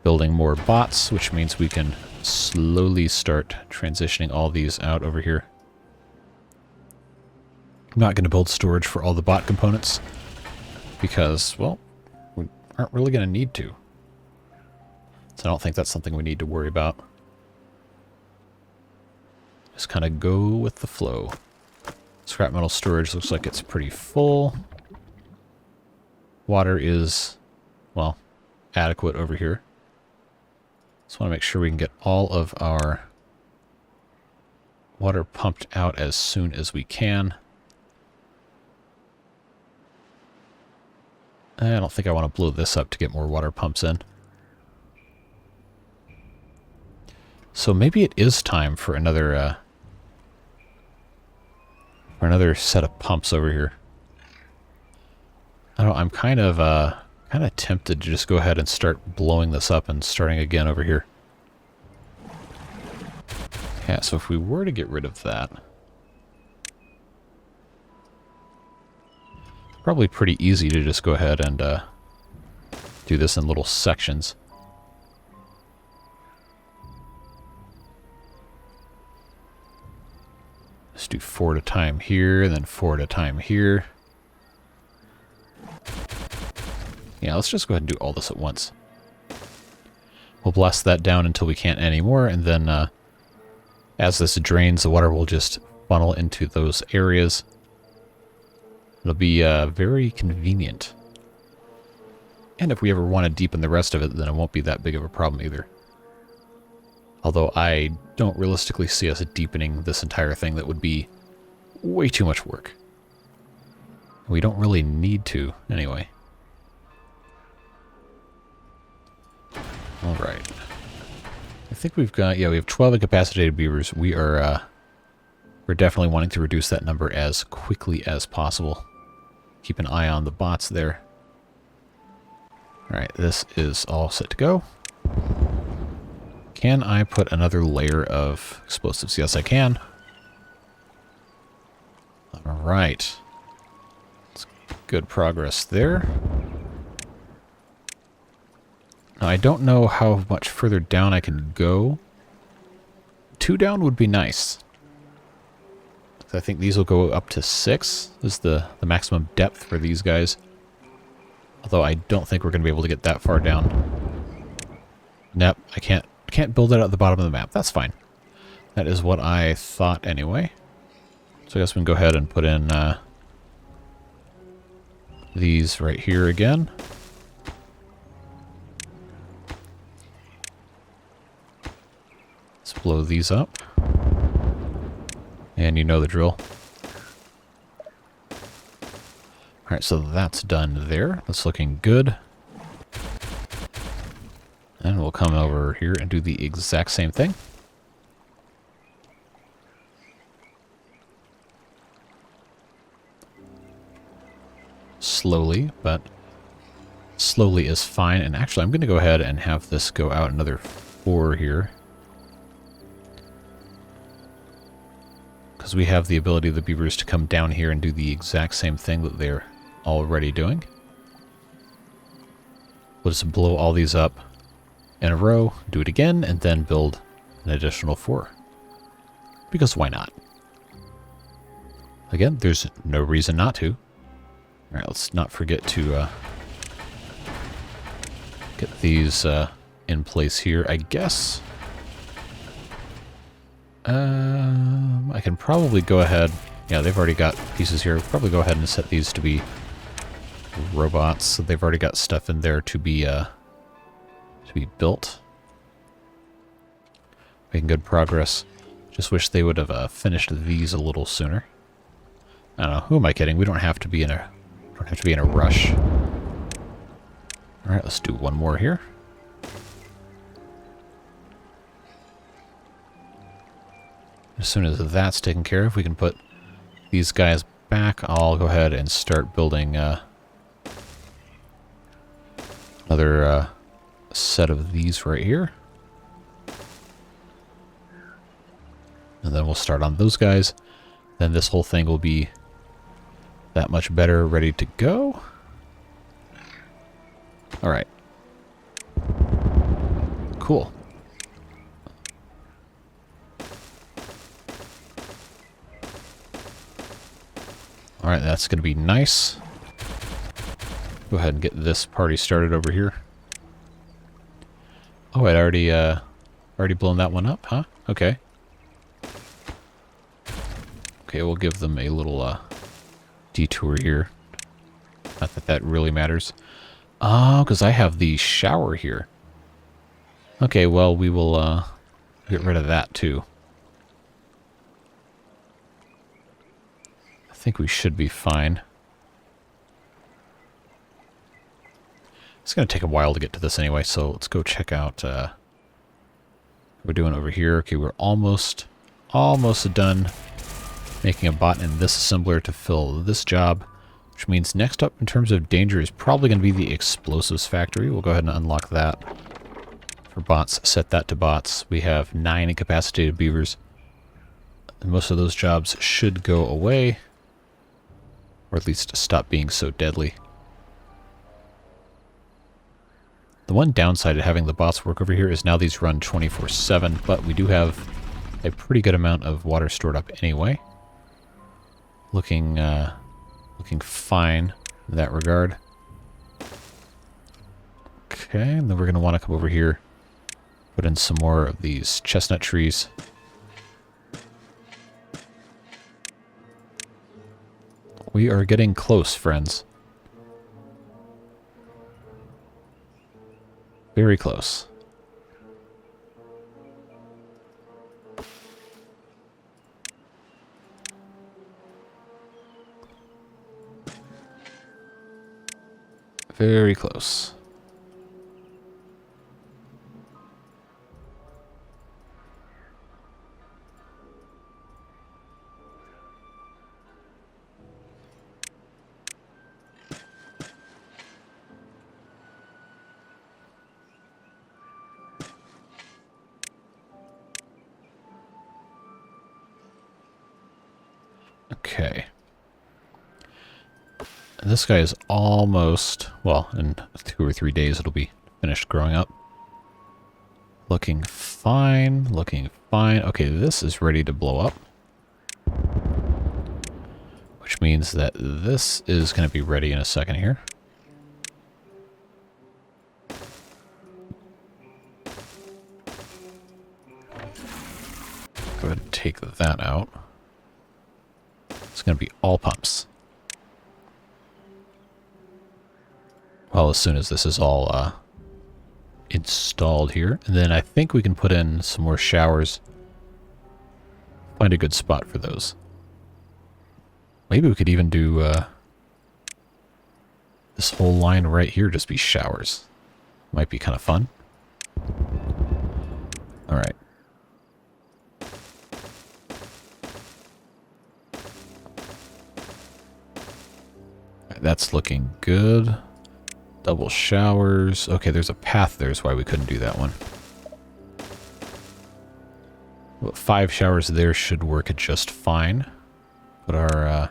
building more bots, which means we can slowly start transitioning all these out over here. I'm not going to build storage for all the bot components because, well, we aren't really going to need to. So I don't think that's something we need to worry about. Just kind of go with the flow. Scrap metal storage looks like it's pretty full. Water is, well, adequate over here. Just want to make sure we can get all of our water pumped out as soon as we can. I don't think I want to blow this up to get more water pumps in. So maybe it is time for another set of pumps over here. I don't know, I'm kind of tempted to just go ahead and start blowing this up and starting again over here. Yeah, so if we were to get rid of that, probably pretty easy to just go ahead and do this in little sections. Let's do 4 at a time here, and then 4 at a time here. Yeah, let's just go ahead and do all this at once. We'll blast that down until we can't anymore, and then as this drains, the water will just funnel into those areas. It'll be very convenient. And if we ever want to deepen the rest of it, then it won't be that big of a problem either. Although I don't realistically see us deepening this entire thing. That would be way too much work. We don't really need to, anyway. Alright. I think we've got, yeah, we have 12 incapacitated beavers. We are, we're definitely wanting to reduce that number as quickly as possible. Keep an eye on the bots there. Alright, this is all set to go. Can I put another layer of explosives? Yes, I can. Alright. Good progress there. Now, I don't know how much further down I can go. 2 down would be nice. I think these will go up to 6 is the maximum depth for these guys. Although I don't think we're going to be able to get that far down. Nope, I can't build it at the bottom of the map. That's fine. That is what I thought anyway. So I guess we can go ahead and put in these right here again. Let's blow these up. And you know the drill. Alright, so that's done there. That's looking good. And we'll come over here and do the exact same thing. Slowly, but slowly is fine. And actually, I'm going to go ahead and have this go out another 4 here. Because we have the ability of the beavers to come down here and do the exact same thing that they're already doing. We'll just blow all these up in a row, do it again, and then build an additional 4. Because why not? Again, there's no reason not to. Alright, let's not forget to get these in place here, I guess. I can probably go ahead. Yeah, they've already got pieces here. Probably go ahead and set these to be robots. So they've already got stuff in there to be built. Making good progress. Just wish they would have finished these a little sooner. I don't know. Who am I kidding? We don't have to be in a rush. All right, let's do one more here. As soon as that's taken care of, we can put these guys back. I'll go ahead and start building another set of these right here. And then we'll start on those guys. Then this whole thing will be that much better, ready to go. All right. Cool. All right, that's going to be nice. Go ahead and get this party started over here. Oh, I'd already blown that one up, huh? Okay. Okay, we'll give them a little detour here. Not that that really matters. Oh, because I have the shower here. Okay, well, we will get rid of that too. I think we should be fine. It's going to take a while to get to this anyway, so let's go check out what we're doing over here. Okay, we're almost done making a bot in this assembler to fill this job, which means next up in terms of danger is probably going to be the explosives factory. We'll go ahead and unlock that for bots, set that to bots. We have 9 incapacitated beavers. And most of those jobs should go away, or at least stop being so deadly. The one downside of having the bots work over here is now these run 24/7, but we do have a pretty good amount of water stored up anyway. looking fine in that regard. Okay, and then we're going to want to come over here, put in some more of these chestnut trees. We are getting close, friends. Very close. Very close. Okay. And this guy is almost, well, in 2 or 3 days it'll be finished growing up. Looking fine, looking fine. Okay, this is ready to blow up. Which means that this is going to be ready in a second here. Go ahead and take that out. It's going to be all pumps. Well, as soon as this is all installed here. And then I think we can put in some more showers. Find a good spot for those. Maybe we could even do this whole line right here just be showers. Might be kind of fun. All right. That's looking good. Double showers. Okay, there's a path there, is why we couldn't do that one. Well, 5 showers there should work just fine. Put our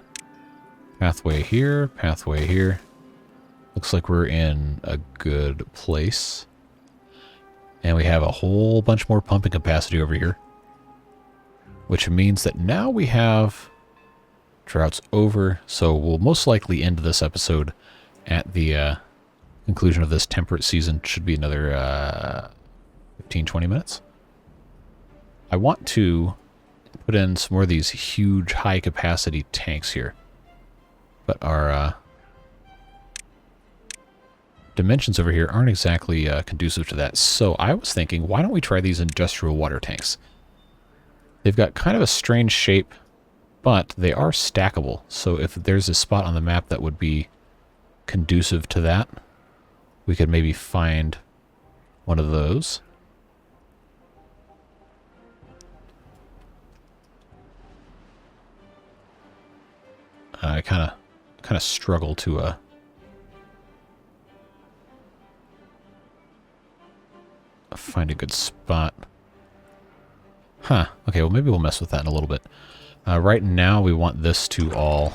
pathway here, pathway here. Looks like we're in a good place. And we have a whole bunch more pumping capacity over here. Which means that now we have drought's over, so we'll most likely end this episode at the conclusion of this temperate season. Should be another 15-20 minutes. I want to put in some more of these huge high capacity tanks here, but our dimensions over here aren't exactly conducive to that. So I was thinking, why don't we try these industrial water tanks? They've got kind of a strange shape, but they are stackable. So if there's a spot on the map that would be conducive to that, we could maybe find one of those. I kind of struggle to find a good spot. Huh. Okay, well maybe we'll mess with that in a little bit. Right now we want this to all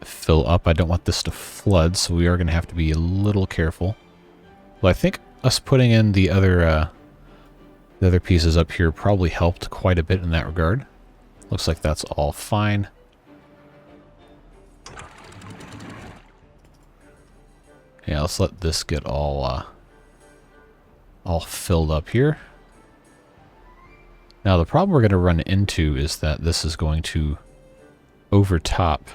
fill up. I don't want this to flood, so we are going to have to be a little careful. Well, I think us putting in the other pieces up here probably helped quite a bit in that regard. Looks like that's all fine. Yeah, let's let this get all filled up here. Now the problem we're going to run into is that this is going to overtop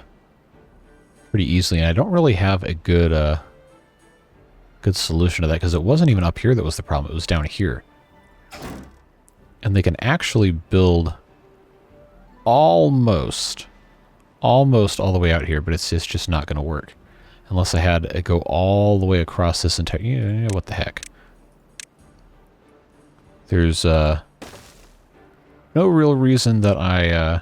pretty easily, and I don't really have a good solution to that, because it wasn't even up here that was the problem, it was down here. And they can actually build almost all the way out here, but it's just not going to work. Unless I had it go all the way across this entire... what the heck. There's no real reason that I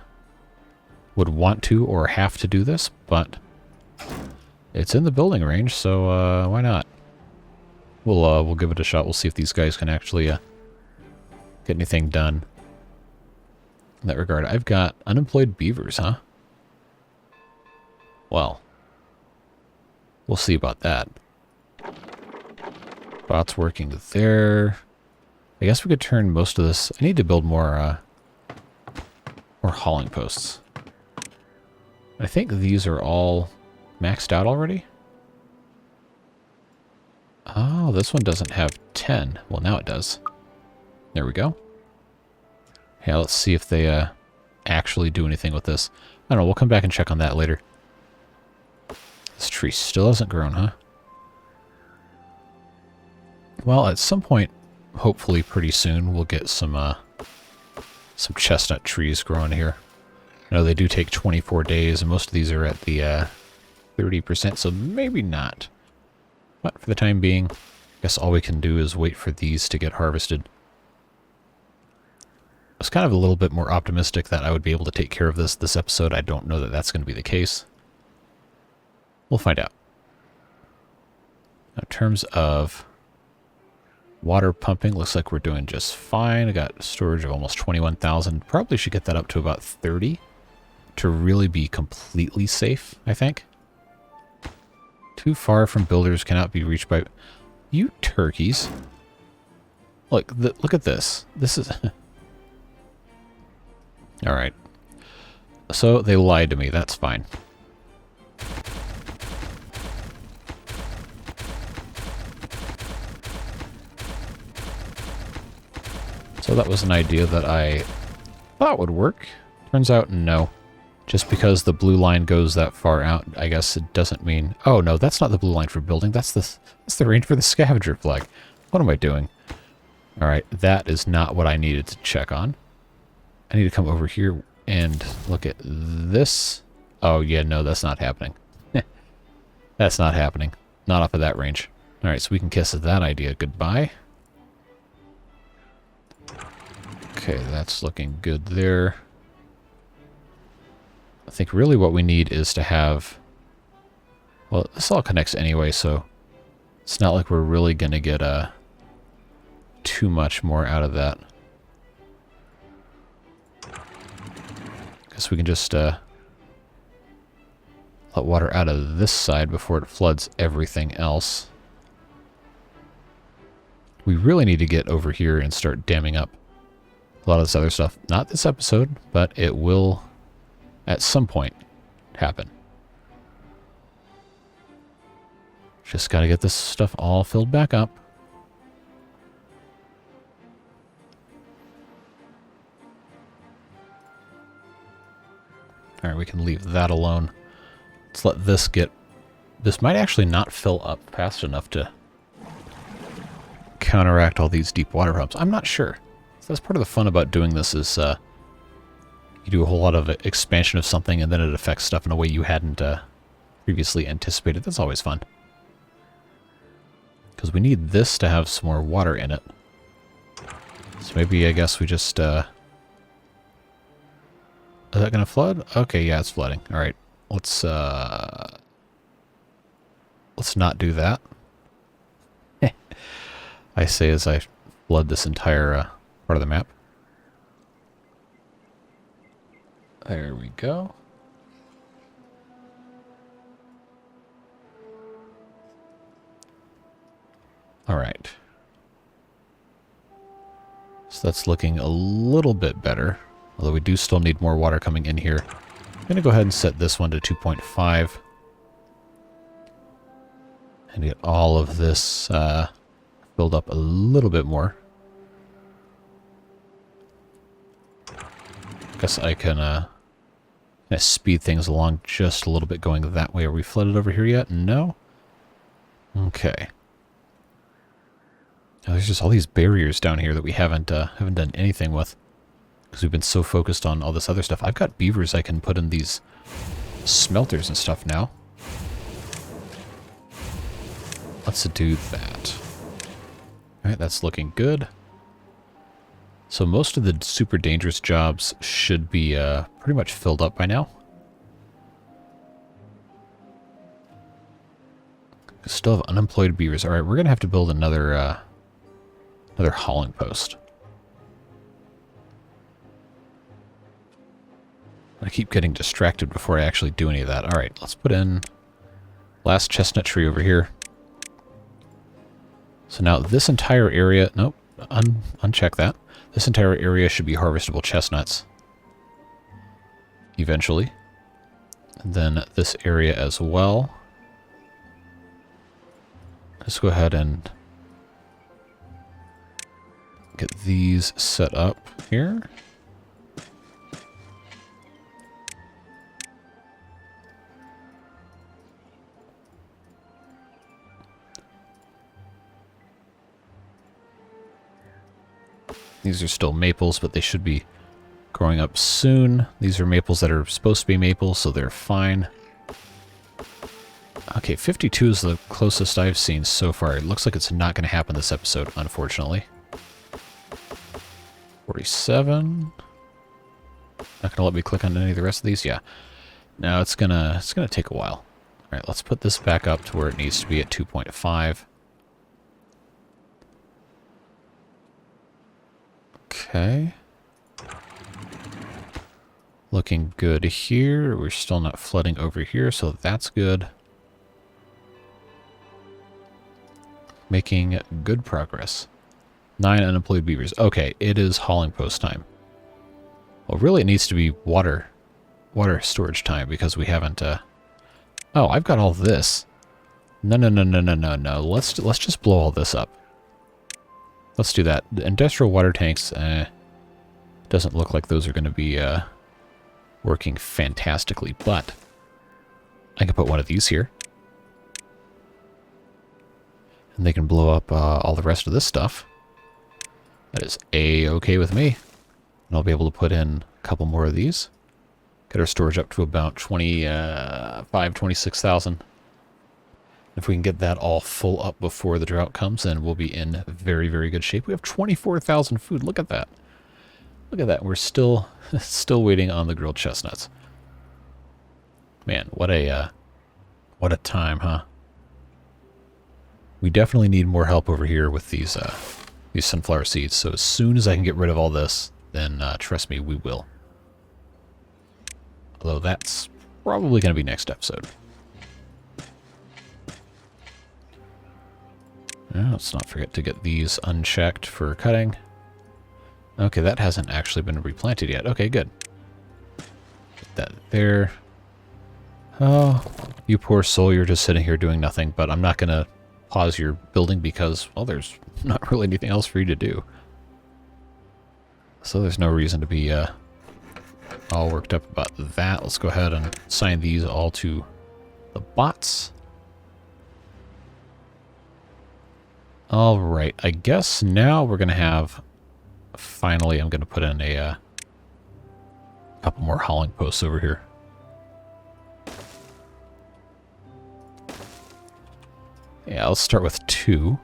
would want to or have to do this, but it's in the building range, so why not? We'll give it a shot. We'll see if these guys can actually get anything done in that regard. I've got unemployed beavers, huh? Well, we'll see about that. Bot's working there. I guess we could turn most of this... I need to build more hauling posts. I think these are all maxed out already. Oh, this one doesn't have 10. Well, now it does. There we go. Yeah, let's see if they actually do anything with this. I don't know, we'll come back and check on that later. This tree still hasn't grown, huh? Well, at some point, hopefully pretty soon, we'll get some chestnut trees growing here. No, they do take 24 days, and most of these are at the 30%, so maybe not. But for the time being, I guess all we can do is wait for these to get harvested. I was kind of a little bit more optimistic that I would be able to take care of this episode. I don't know that that's going to be the case. We'll find out. Now, in terms of water pumping, looks like we're doing just fine. I got storage of almost 21,000. Probably should get that up to about 30 to really be completely safe, I think. Too far from builders, cannot be reached by... You turkeys. Look, look at this. This is... Alright. So, they lied to me. That's fine. So that was an idea that I thought would work. Turns out, no. Just because the blue line goes that far out, I guess it doesn't mean... Oh, no, that's not the blue line for building. That's the range for the scavenger flag. What am I doing? Alright, that is not what I needed to check on. I need to come over here and look at this. Oh, yeah, no, that's not happening. That's not happening. Not off of that range. Alright, so we can kiss that idea goodbye. Okay, that's looking good there. I think really what we need is to have... Well, this all connects anyway, so it's not like we're really going to get too much more out of that. Guess we can just let water out of this side before it floods everything else. We really need to get over here and start damming up a lot of this other stuff. Not this episode, but it will at some point happen. Just got to get this stuff all filled back up. Alright, we can leave that alone. Let's let this get... This might actually not fill up fast enough to counteract all these deep water pumps. I'm not sure. So that's part of the fun about doing this is you do a whole lot of expansion of something and then it affects stuff in a way you hadn't previously anticipated. That's always fun. Because we need this to have some more water in it. So maybe I guess we just... Is that going to flood? Okay, yeah, it's flooding. Alright, let's not do that. I say as I flood this entire part of the map. There we go. Alright. So that's looking a little bit better. Although we do still need more water coming in here. I'm going to go ahead and set this one to 2.5. And get all of this filled up a little bit more. Guess I can speed things along just a little bit going that way. Are we flooded over here yet? No? Okay. Now, there's just all these barriers down here that we haven't done anything with. Because we've been so focused on all this other stuff. I've got beavers I can put in these smelters and stuff now. Let's do that. Alright, that's looking good. So most of the super dangerous jobs should be pretty much filled up by now. Still have unemployed beavers. Alright, we're going to have to build another hauling post. I keep getting distracted before I actually do any of that. Alright, let's put in last chestnut tree over here. So now this entire area... Nope, uncheck that. This entire area should be harvestable chestnuts. Eventually. And then this area as well. Let's go ahead and get these set up here. These are still maples, but they should be growing up soon. These are maples that are supposed to be maples, so they're fine. Okay, 52 is the closest I've seen so far. It looks like it's not going to happen this episode, unfortunately. 47. Not going to let me click on any of the rest of these? Yeah. Now it's gonna take a while. Alright, let's put this back up to where it needs to be at 2.5. Okay. Looking good here. We're still not flooding over here, so that's good. Making good progress. 9 unemployed beavers. Okay, it is hauling post time. Well, really it needs to be water storage time because we haven't, Oh, I've got all this. No. Let's just blow all this up. Let's do that. The industrial water tanks, doesn't look like those are going to be, working fantastically, but I can put one of these here. And they can blow up all the rest of this stuff. That is A-okay with me. And I'll be able to put in a couple more of these. Get our storage up to about 26,000. If we can get that all full up before the drought comes, then we'll be in very, very good shape. We have 24,000 food. Look at that. Look at that. We're still waiting on the grilled chestnuts. Man, what a time, huh? We definitely need more help over here with these sunflower seeds. So as soon as I can get rid of all this, then trust me, we will. Although that's probably going to be next episode. Now, let's not forget to get these unchecked for cutting. Okay, that hasn't actually been replanted yet. Okay, good. Get that there. Oh, you poor soul, you're just sitting here doing nothing, but I'm not going to pause your building because, well, there's not really anything else for you to do. So there's no reason to be all worked up about that. Let's go ahead and assign these all to the bots. All right, I guess now we're going to have, finally, I'm going to put in a couple more hauling posts over here. Yeah, let's start with 2.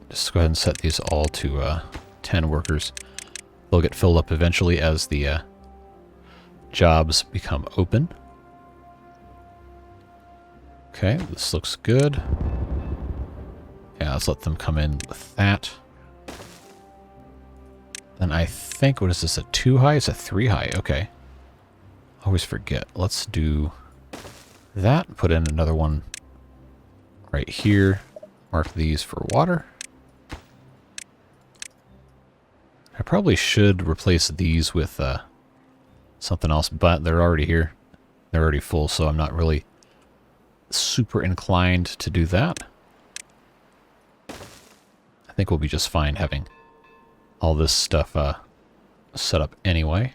Just go ahead and set these all to 10 workers. They'll get filled up eventually as the jobs become open. Okay, this looks good. Yeah, let's let them come in with that. Then I think, what is this, a 2 high? It's a 3 high, okay. Always forget. Let's do that. Put in another one right here. Mark these for water. I probably should replace these with something else, but they're already here. They're already full, so I'm not really super inclined to do that. I think we'll be just fine having all this stuff set up anyway.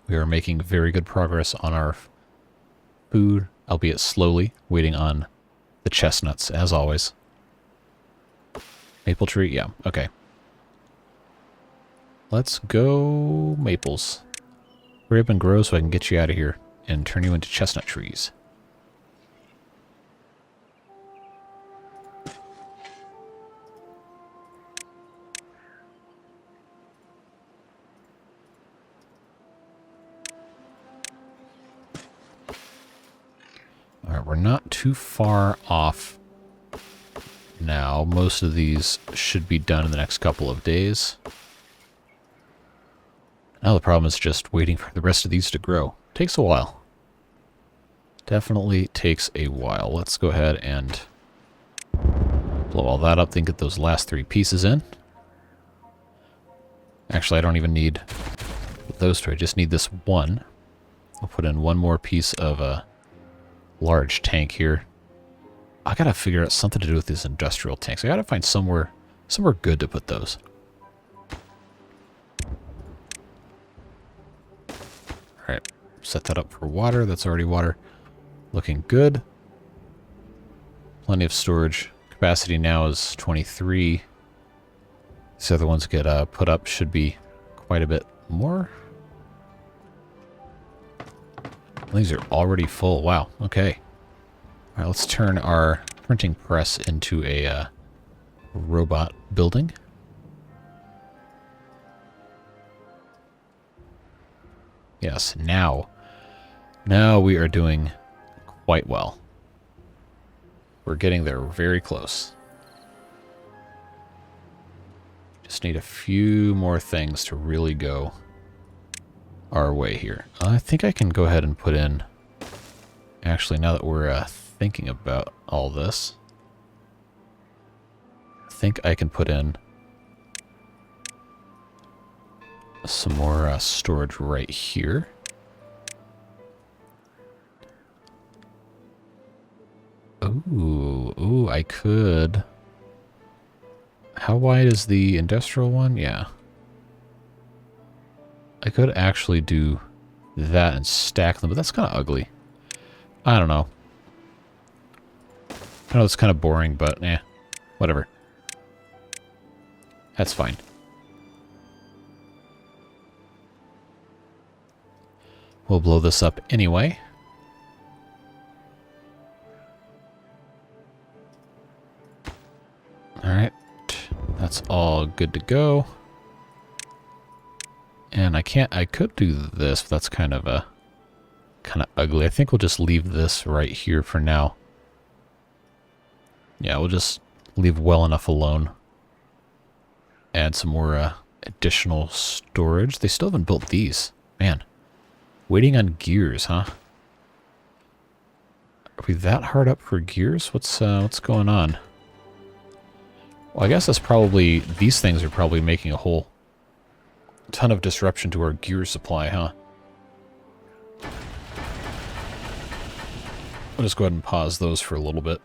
We are making very good progress on our food, albeit slowly, waiting on the chestnuts, as always. Maple tree? Yeah, okay. Let's go maples. Hurry up and grow so I can get you out of here and turn you into chestnut trees. Alright, we're not too far off now. Most of these should be done in the next couple of days. Now the problem is just waiting for the rest of these to grow. Takes a while. Definitely takes a while. Let's go ahead and blow all that up, then get those last 3 pieces in. Actually, I don't even need those two. I just need this one. I'll put in one more piece of a large tank here. I gotta figure out something to do with these industrial tanks. I gotta find somewhere good to put those. Alright, set that up for water. That's already water. Looking good. Plenty of storage. Capacity now is 23. These other ones get put up. Should be quite a bit more. These are already full. Wow. Okay. All right, let's turn our printing press into a robot building. Yes, now we are doing quite well. We're getting there very close. Just need a few more things to really go our way here. I think I can go ahead and put in... Actually, now that we're thinking about all this, I think I can put in some more storage right here. Ooh, I could... How wide is the industrial one? Yeah. I could actually do that and stack them, but that's kind of ugly. I don't know. I know it's kind of boring, but whatever. That's fine. We'll blow this up anyway. Alright. That's all good to go. And I could do this, but that's kind of ugly. I think we'll just leave this right here for now. Yeah, we'll just leave well enough alone. Add some more additional storage. They still haven't built these. Man. Waiting on gears, huh? Are we that hard up for gears? What's going on? Well, I guess that's probably... These things are probably making a whole ton of disruption to our gear supply, huh? I'll just go ahead and pause those for a little bit.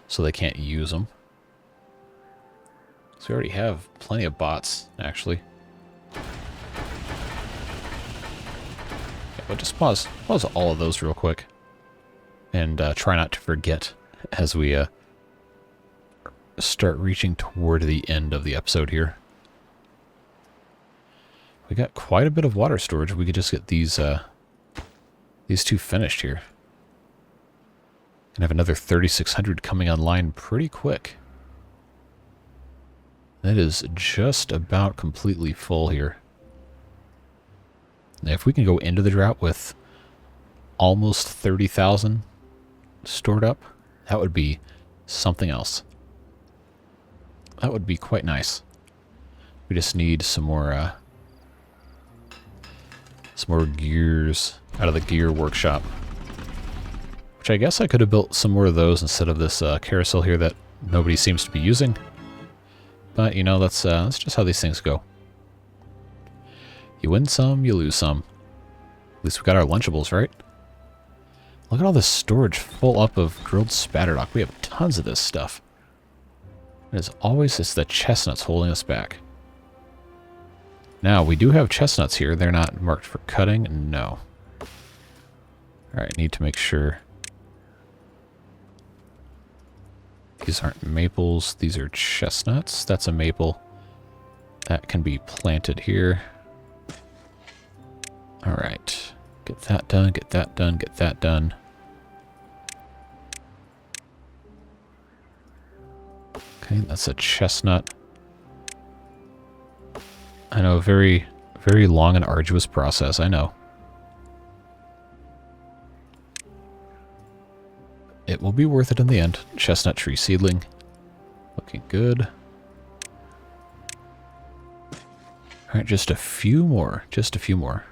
So they can't use them. So we already have plenty of bots, actually. Yeah, but just pause all of those real quick. And try not to forget as we start reaching toward the end of the episode here. We got quite a bit of water storage. We could just get these two finished here. And have another 3,600 coming online pretty quick. That is just about completely full here. Now, if we can go into the drought with almost 30,000 stored up, that would be something else. That would be quite nice. We just need some more gears out of the gear workshop. Which I guess I could have built some more of those instead of this carousel here that nobody seems to be using. But, you know, that's just how these things go. You win some, you lose some. At least we got our Lunchables, right? Look at all this storage full up of grilled spatterdock. We have tons of this stuff. As always, it's the chestnuts holding us back. Now, we do have chestnuts here. They're not marked for cutting. No. Alright, need to make sure. These aren't maples. These are chestnuts. That's a maple. That can be planted here. Alright. Get that done, get that done, get that done. Okay, that's a chestnut. I know, very, very long and arduous process, I know. It will be worth it in the end. Chestnut tree seedling. Looking good. Alright, just a few more. Just a few more.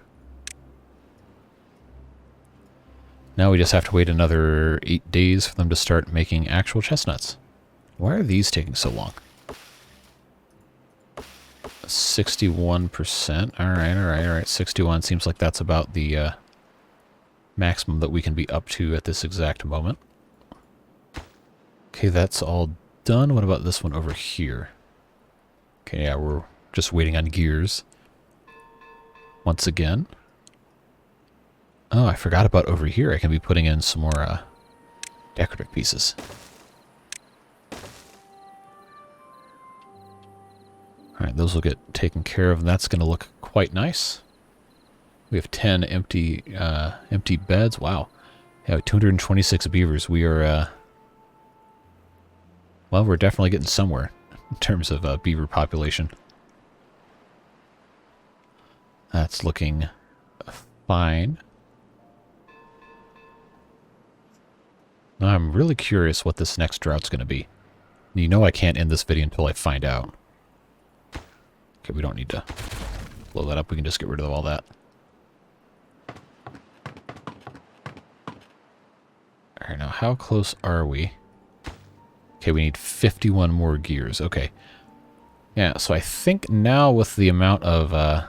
Now we just have to wait another 8 days for them to start making actual chestnuts. Why are these taking so long? 61%. All right. 61 seems like that's about the maximum that we can be up to at this exact moment. Okay, that's all done. What about this one over here? Okay, yeah, we're just waiting on gears. Once again. Oh, I forgot about over here. I can be putting in some more decorative pieces. Alright, those will get taken care of, and that's going to look quite nice. We have 10 empty beds. Wow. Yeah, 226 beavers. We are, well, we're definitely getting somewhere in terms of beaver population. That's looking fine. Now, I'm really curious what this next drought's going to be. You know I can't end this video until I find out. Okay, we don't need to blow that up. We can just get rid of all that. Alright, now how close are we? Okay, we need 51 more gears. Okay. Yeah, so I think now with the amount of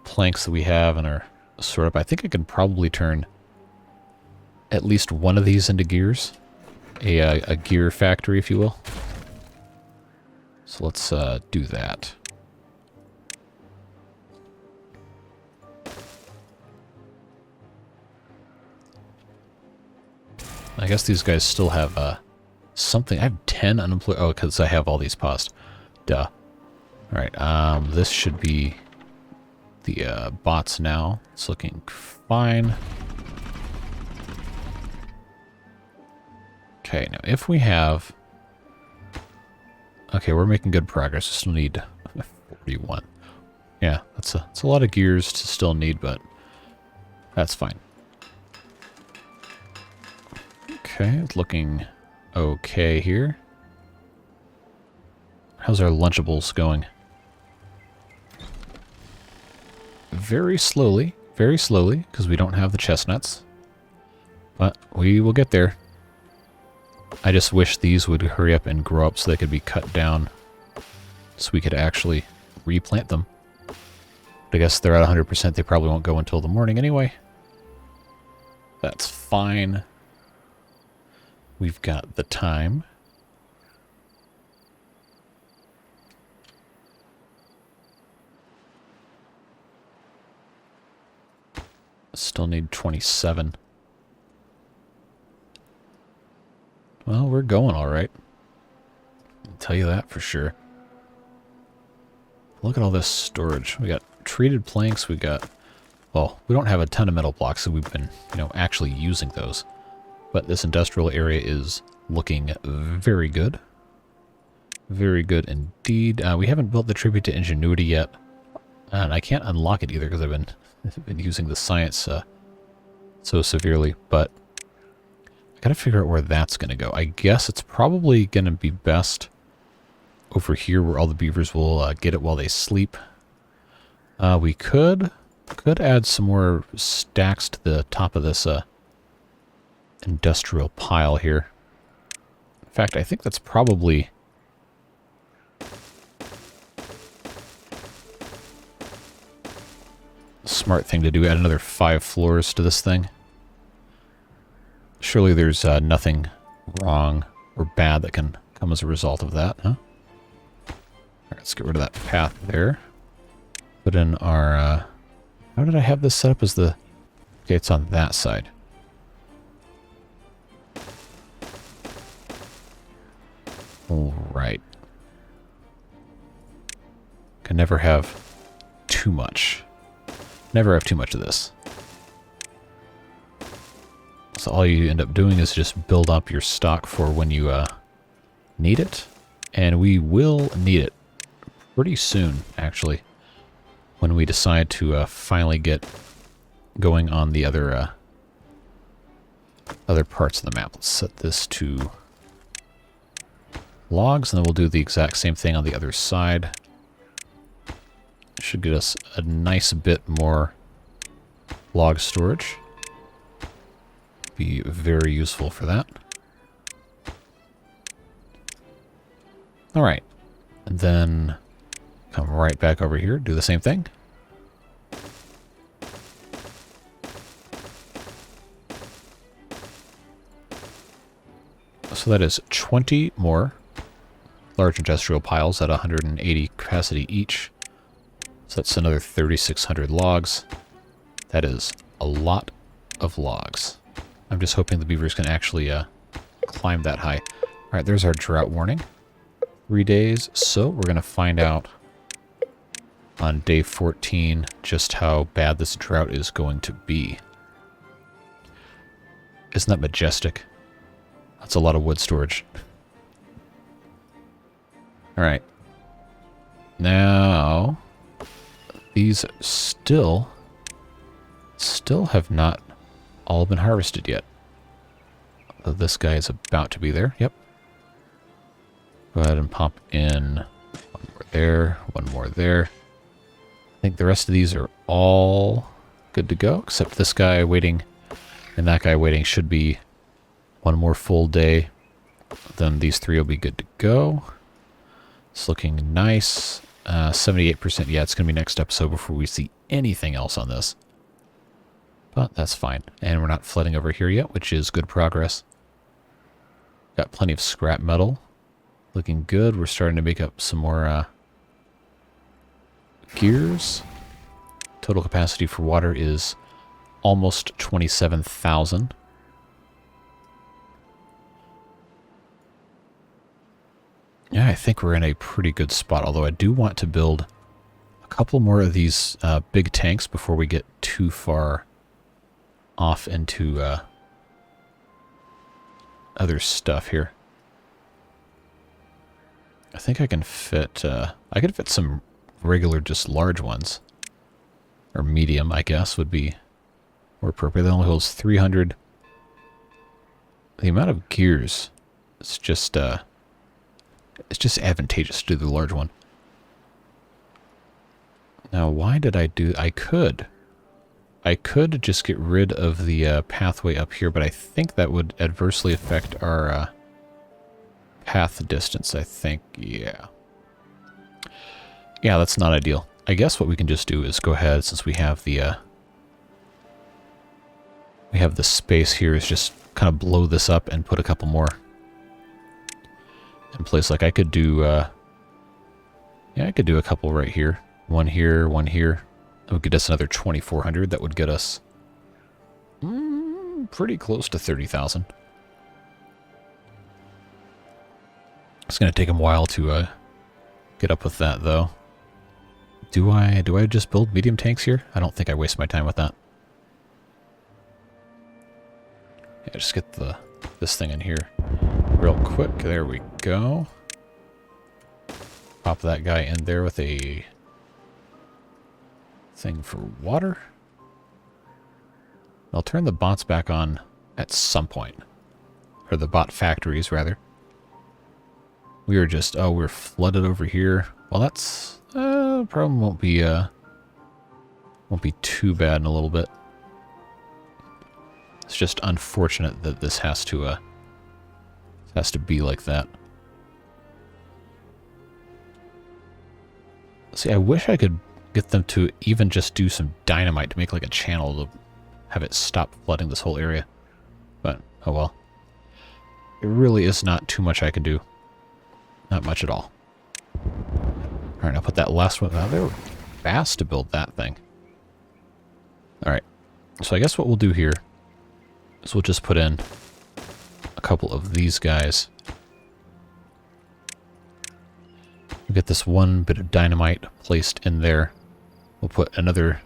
planks that we have in our sort up, I think I can probably turn at least one of these into gears. A gear factory, if you will. So let's do that. I guess these guys still have something. I have 10 unemployed. Oh, because I have all these paused. Duh. Alright, this should be the bots now. It's looking fine. Okay, now if we have... Okay, we're making good progress. We still need 41. Yeah, that's a lot of gears to still need, but that's fine. Okay, it's looking okay here. How's our Lunchables going? Very slowly, because we don't have the chestnuts. But we will get there. I just wish these would hurry up and grow up so they could be cut down so we could actually replant them. But I guess they're at 100%. They probably won't go until the morning anyway. That's fine. We've got the time. Still need 27. Well, we're going all right. I'll tell you that for sure. Look at all this storage. We got treated planks. We got... Well, we don't have a ton of metal blocks, so we've been, actually using those. But this industrial area is looking very good. Very good indeed. We haven't built the tribute to ingenuity yet. And I can't unlock it either because I've been using the science so severely. But I gotta figure out where that's gonna go. I guess it's probably gonna be best over here where all the beavers will get it while they sleep. We could add some more stacks to the top of this industrial pile here. In fact, I think that's probably... a smart thing to do. Add another 5 floors to this thing. Surely there's nothing wrong or bad that can come as a result of that, huh? Alright, let's get rid of that path there. Put in our... how did I have this set up as the... Okay, it's on that side. Alright. Can never have too much. Never have too much of this. So all you end up doing is just build up your stock for when you need it. And we will need it pretty soon, actually. When we decide to finally get going on the other parts of the map. Let's set this to logs, and then we'll do the exact same thing on the other side. Should get us a nice bit more log storage. Be very useful for that. Alright. And then come right back over here, do the same thing. So that is 20 more large industrial piles at 180 capacity each. So that's another 3,600 logs. That is a lot of logs. I'm just hoping the beavers can actually climb that high. All right, there's our drought warning. 3 days. So we're going to find out on day 14 just how bad this drought is going to be. Isn't that majestic? That's a lot of wood storage. All right. Now, these still have not all been harvested yet. So this guy is about to be there. Yep. Go ahead and pop in one more there, one more there. I think the rest of these are all good to go, except this guy waiting and that guy waiting should be one more full day. Then these three will be good to go. It's looking nice. 78%. Yeah, it's going to be next episode before we see anything else on this. But that's fine. And we're not flooding over here yet, which is good progress. Got plenty of scrap metal. Looking good. We're starting to make up some more gears. Total capacity for water is almost 27,000. Yeah, I think we're in a pretty good spot, although I do want to build a couple more of these big tanks before we get too far off into other stuff here. I think I can fit, I could fit some regular, just large ones. Or medium, I guess, would be more appropriate. That only holds 300. The amount of gears, it's just advantageous to do the large one. Now, why did I do... I could just get rid of the pathway up here, but I think that would adversely affect our path distance, I think. Yeah. Yeah, that's not ideal. I guess what we can just do is go ahead, since we have the space here, is just kind of blow this up and put a couple more in place. Like I could do, yeah, I could do a couple right here. One here, one here. That would get us another 2,400. That would get us pretty close to 30,000. It's going to take them a while to get up with that, though. Do I just build medium tanks here? I don't think I waste my time with that. Yeah, just get this thing in here real quick. There we go. Pop that guy in there with a thing for water. I'll turn the bots back on at some point. Or the bot factories, rather. We are just... oh, we're flooded over here. Well, that's... problem won't be too bad in a little bit. It's just unfortunate that this has to be like that. See, I wish I could get them to even just do some dynamite to make like a channel to have it stop flooding this whole area. But, oh well. It really is not too much I can do. Not much at all. Alright, I'll put that last one. Now, they were fast to build that thing. Alright. So I guess what we'll do here is we'll just put in a couple of these guys. We'll get this one bit of dynamite placed in there. We'll put another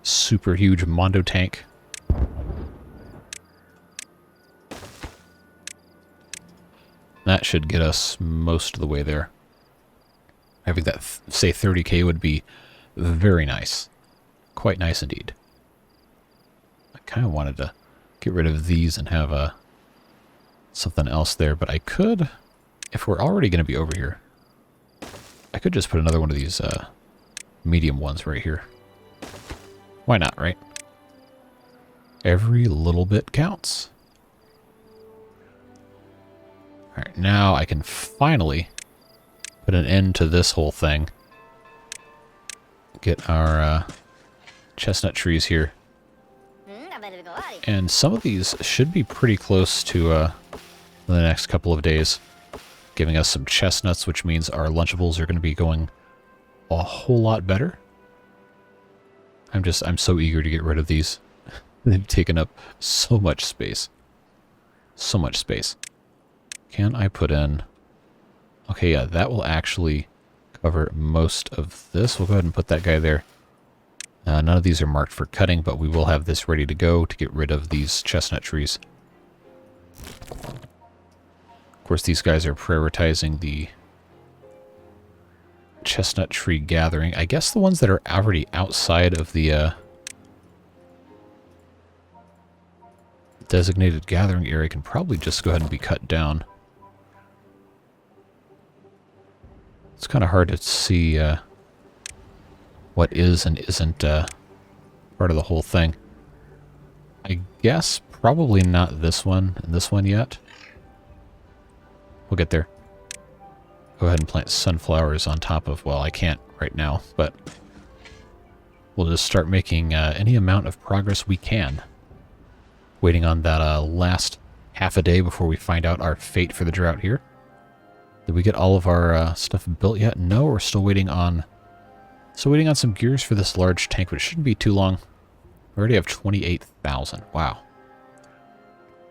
super huge Mondo tank. That should get us most of the way there. Having that, say, 30k would be very nice. Quite nice indeed. I kind of wanted to get rid of these and have something else there, but I could, if we're already going to be over here, I could just put another one of these medium ones right here. Why not, right? Every little bit counts. Alright, now I can finally put an end to this whole thing. Get our chestnut trees here. And some of these should be pretty close to the next couple of days, giving us some chestnuts, which means our Lunchables are going to be going a whole lot better. I'm so eager to get rid of these. They've taken up so much space. So much space. Can I put in... Okay, yeah, that will actually cover most of this. We'll go ahead and put that guy there. None of these are marked for cutting, but we will have this ready to go to get rid of these chestnut trees. Of course, these guys are prioritizing the chestnut tree gathering. I guess the ones that are already outside of the designated gathering area can probably just go ahead and be cut down. It's kind of hard to see what is and isn't part of the whole thing. I guess probably not this one and this one yet. We'll get there. Go ahead and plant sunflowers on top of, well, I can't right now, but we'll just start making any amount of progress we can. Waiting on that last half a day before we find out our fate for the drought here. Did we get all of our stuff built yet? No, we're still waiting on... Still waiting on some gears for this large tank, but it shouldn't be too long. We already have 28,000. Wow.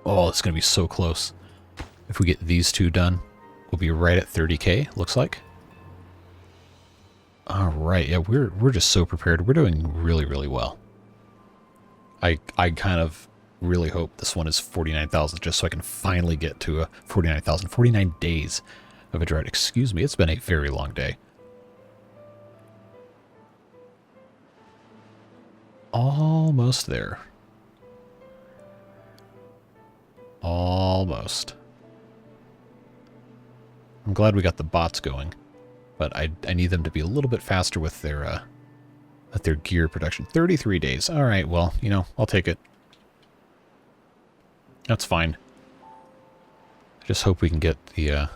Oh, it's going to be so close. If we get these two done, we'll be right at 30k, looks like. Alright, yeah, we're just so prepared. We're doing really, really well. I kind of really hope this one is 49,000, just so I can finally get to 49,000. 49 days of a drought. Excuse me, it's been a very long day. Almost there. Almost. I'm glad we got the bots going, but I need them to be a little bit faster with their gear production. 33 days. All right, well, you know, I'll take it. That's fine. I just hope we can get the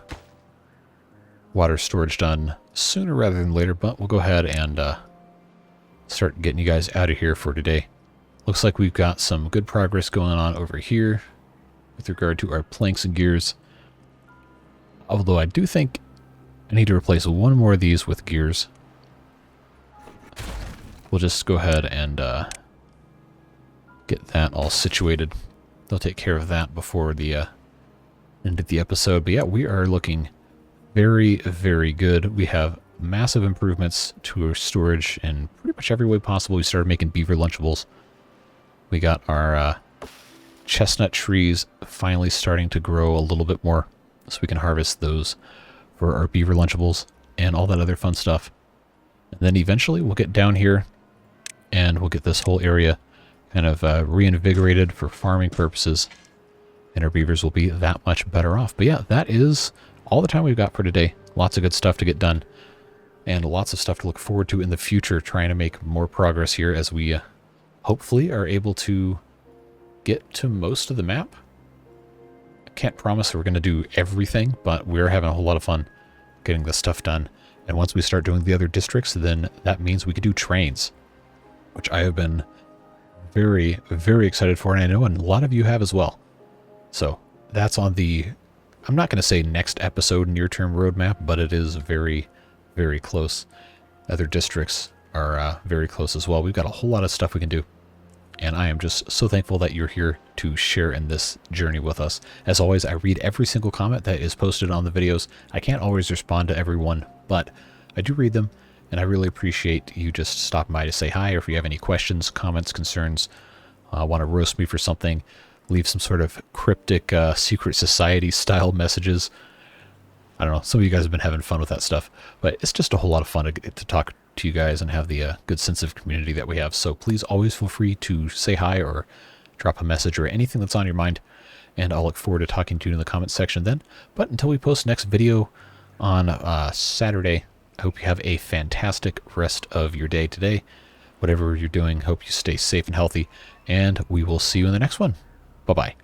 water storage done sooner rather than later, but we'll go ahead and start getting you guys out of here for today. Looks like we've got some good progress going on over here with regard to our planks and gears. Although I do think I need to replace one more of these with gears. We'll just go ahead and get that all situated. They'll take care of that before the end of the episode. But yeah, we are looking very, very good. We have massive improvements to our storage in pretty much every way possible. We started making Beaver Lunchables. We got our chestnut trees finally starting to grow a little bit more, so we can harvest those for our Beaver Lunchables and all that other fun stuff. And then eventually we'll get down here and we'll get this whole area kind of reinvigorated for farming purposes, and our beavers will be that much better off. But yeah, that is all the time we've got for today. Lots of good stuff to get done, and lots of stuff to look forward to in the future, trying to make more progress here as we hopefully are able to get to most of the map. I can't promise we're going to do everything, but we're having a whole lot of fun getting this stuff done. And once we start doing the other districts, then that means we could do trains, which I have been very, very excited for, and I know a lot of you have as well. So that's on the, I'm not going to say next episode near-term roadmap, but it is very, very close. Other districts are very close as well. We've got a whole lot of stuff we can do, and I am just so thankful that you're here to share in this journey with us. As always, I read every single comment that is posted on the videos. I can't always respond to everyone, but I do read them, and I really appreciate you just stopping by to say hi, or if you have any questions, comments, concerns, want to roast me for something, leave some sort of cryptic secret society style messages. I don't know, some of you guys have been having fun with that stuff, but it's just a whole lot of fun to talk to you guys and have the good sense of community that we have. So please always feel free to say hi or drop a message or anything that's on your mind, and I'll look forward to talking to you in the comments section then. But until we post next video on Saturday, I hope you have a fantastic rest of your day today. Whatever you're doing, hope you stay safe and healthy, and we will see you in the next one. Bye-bye.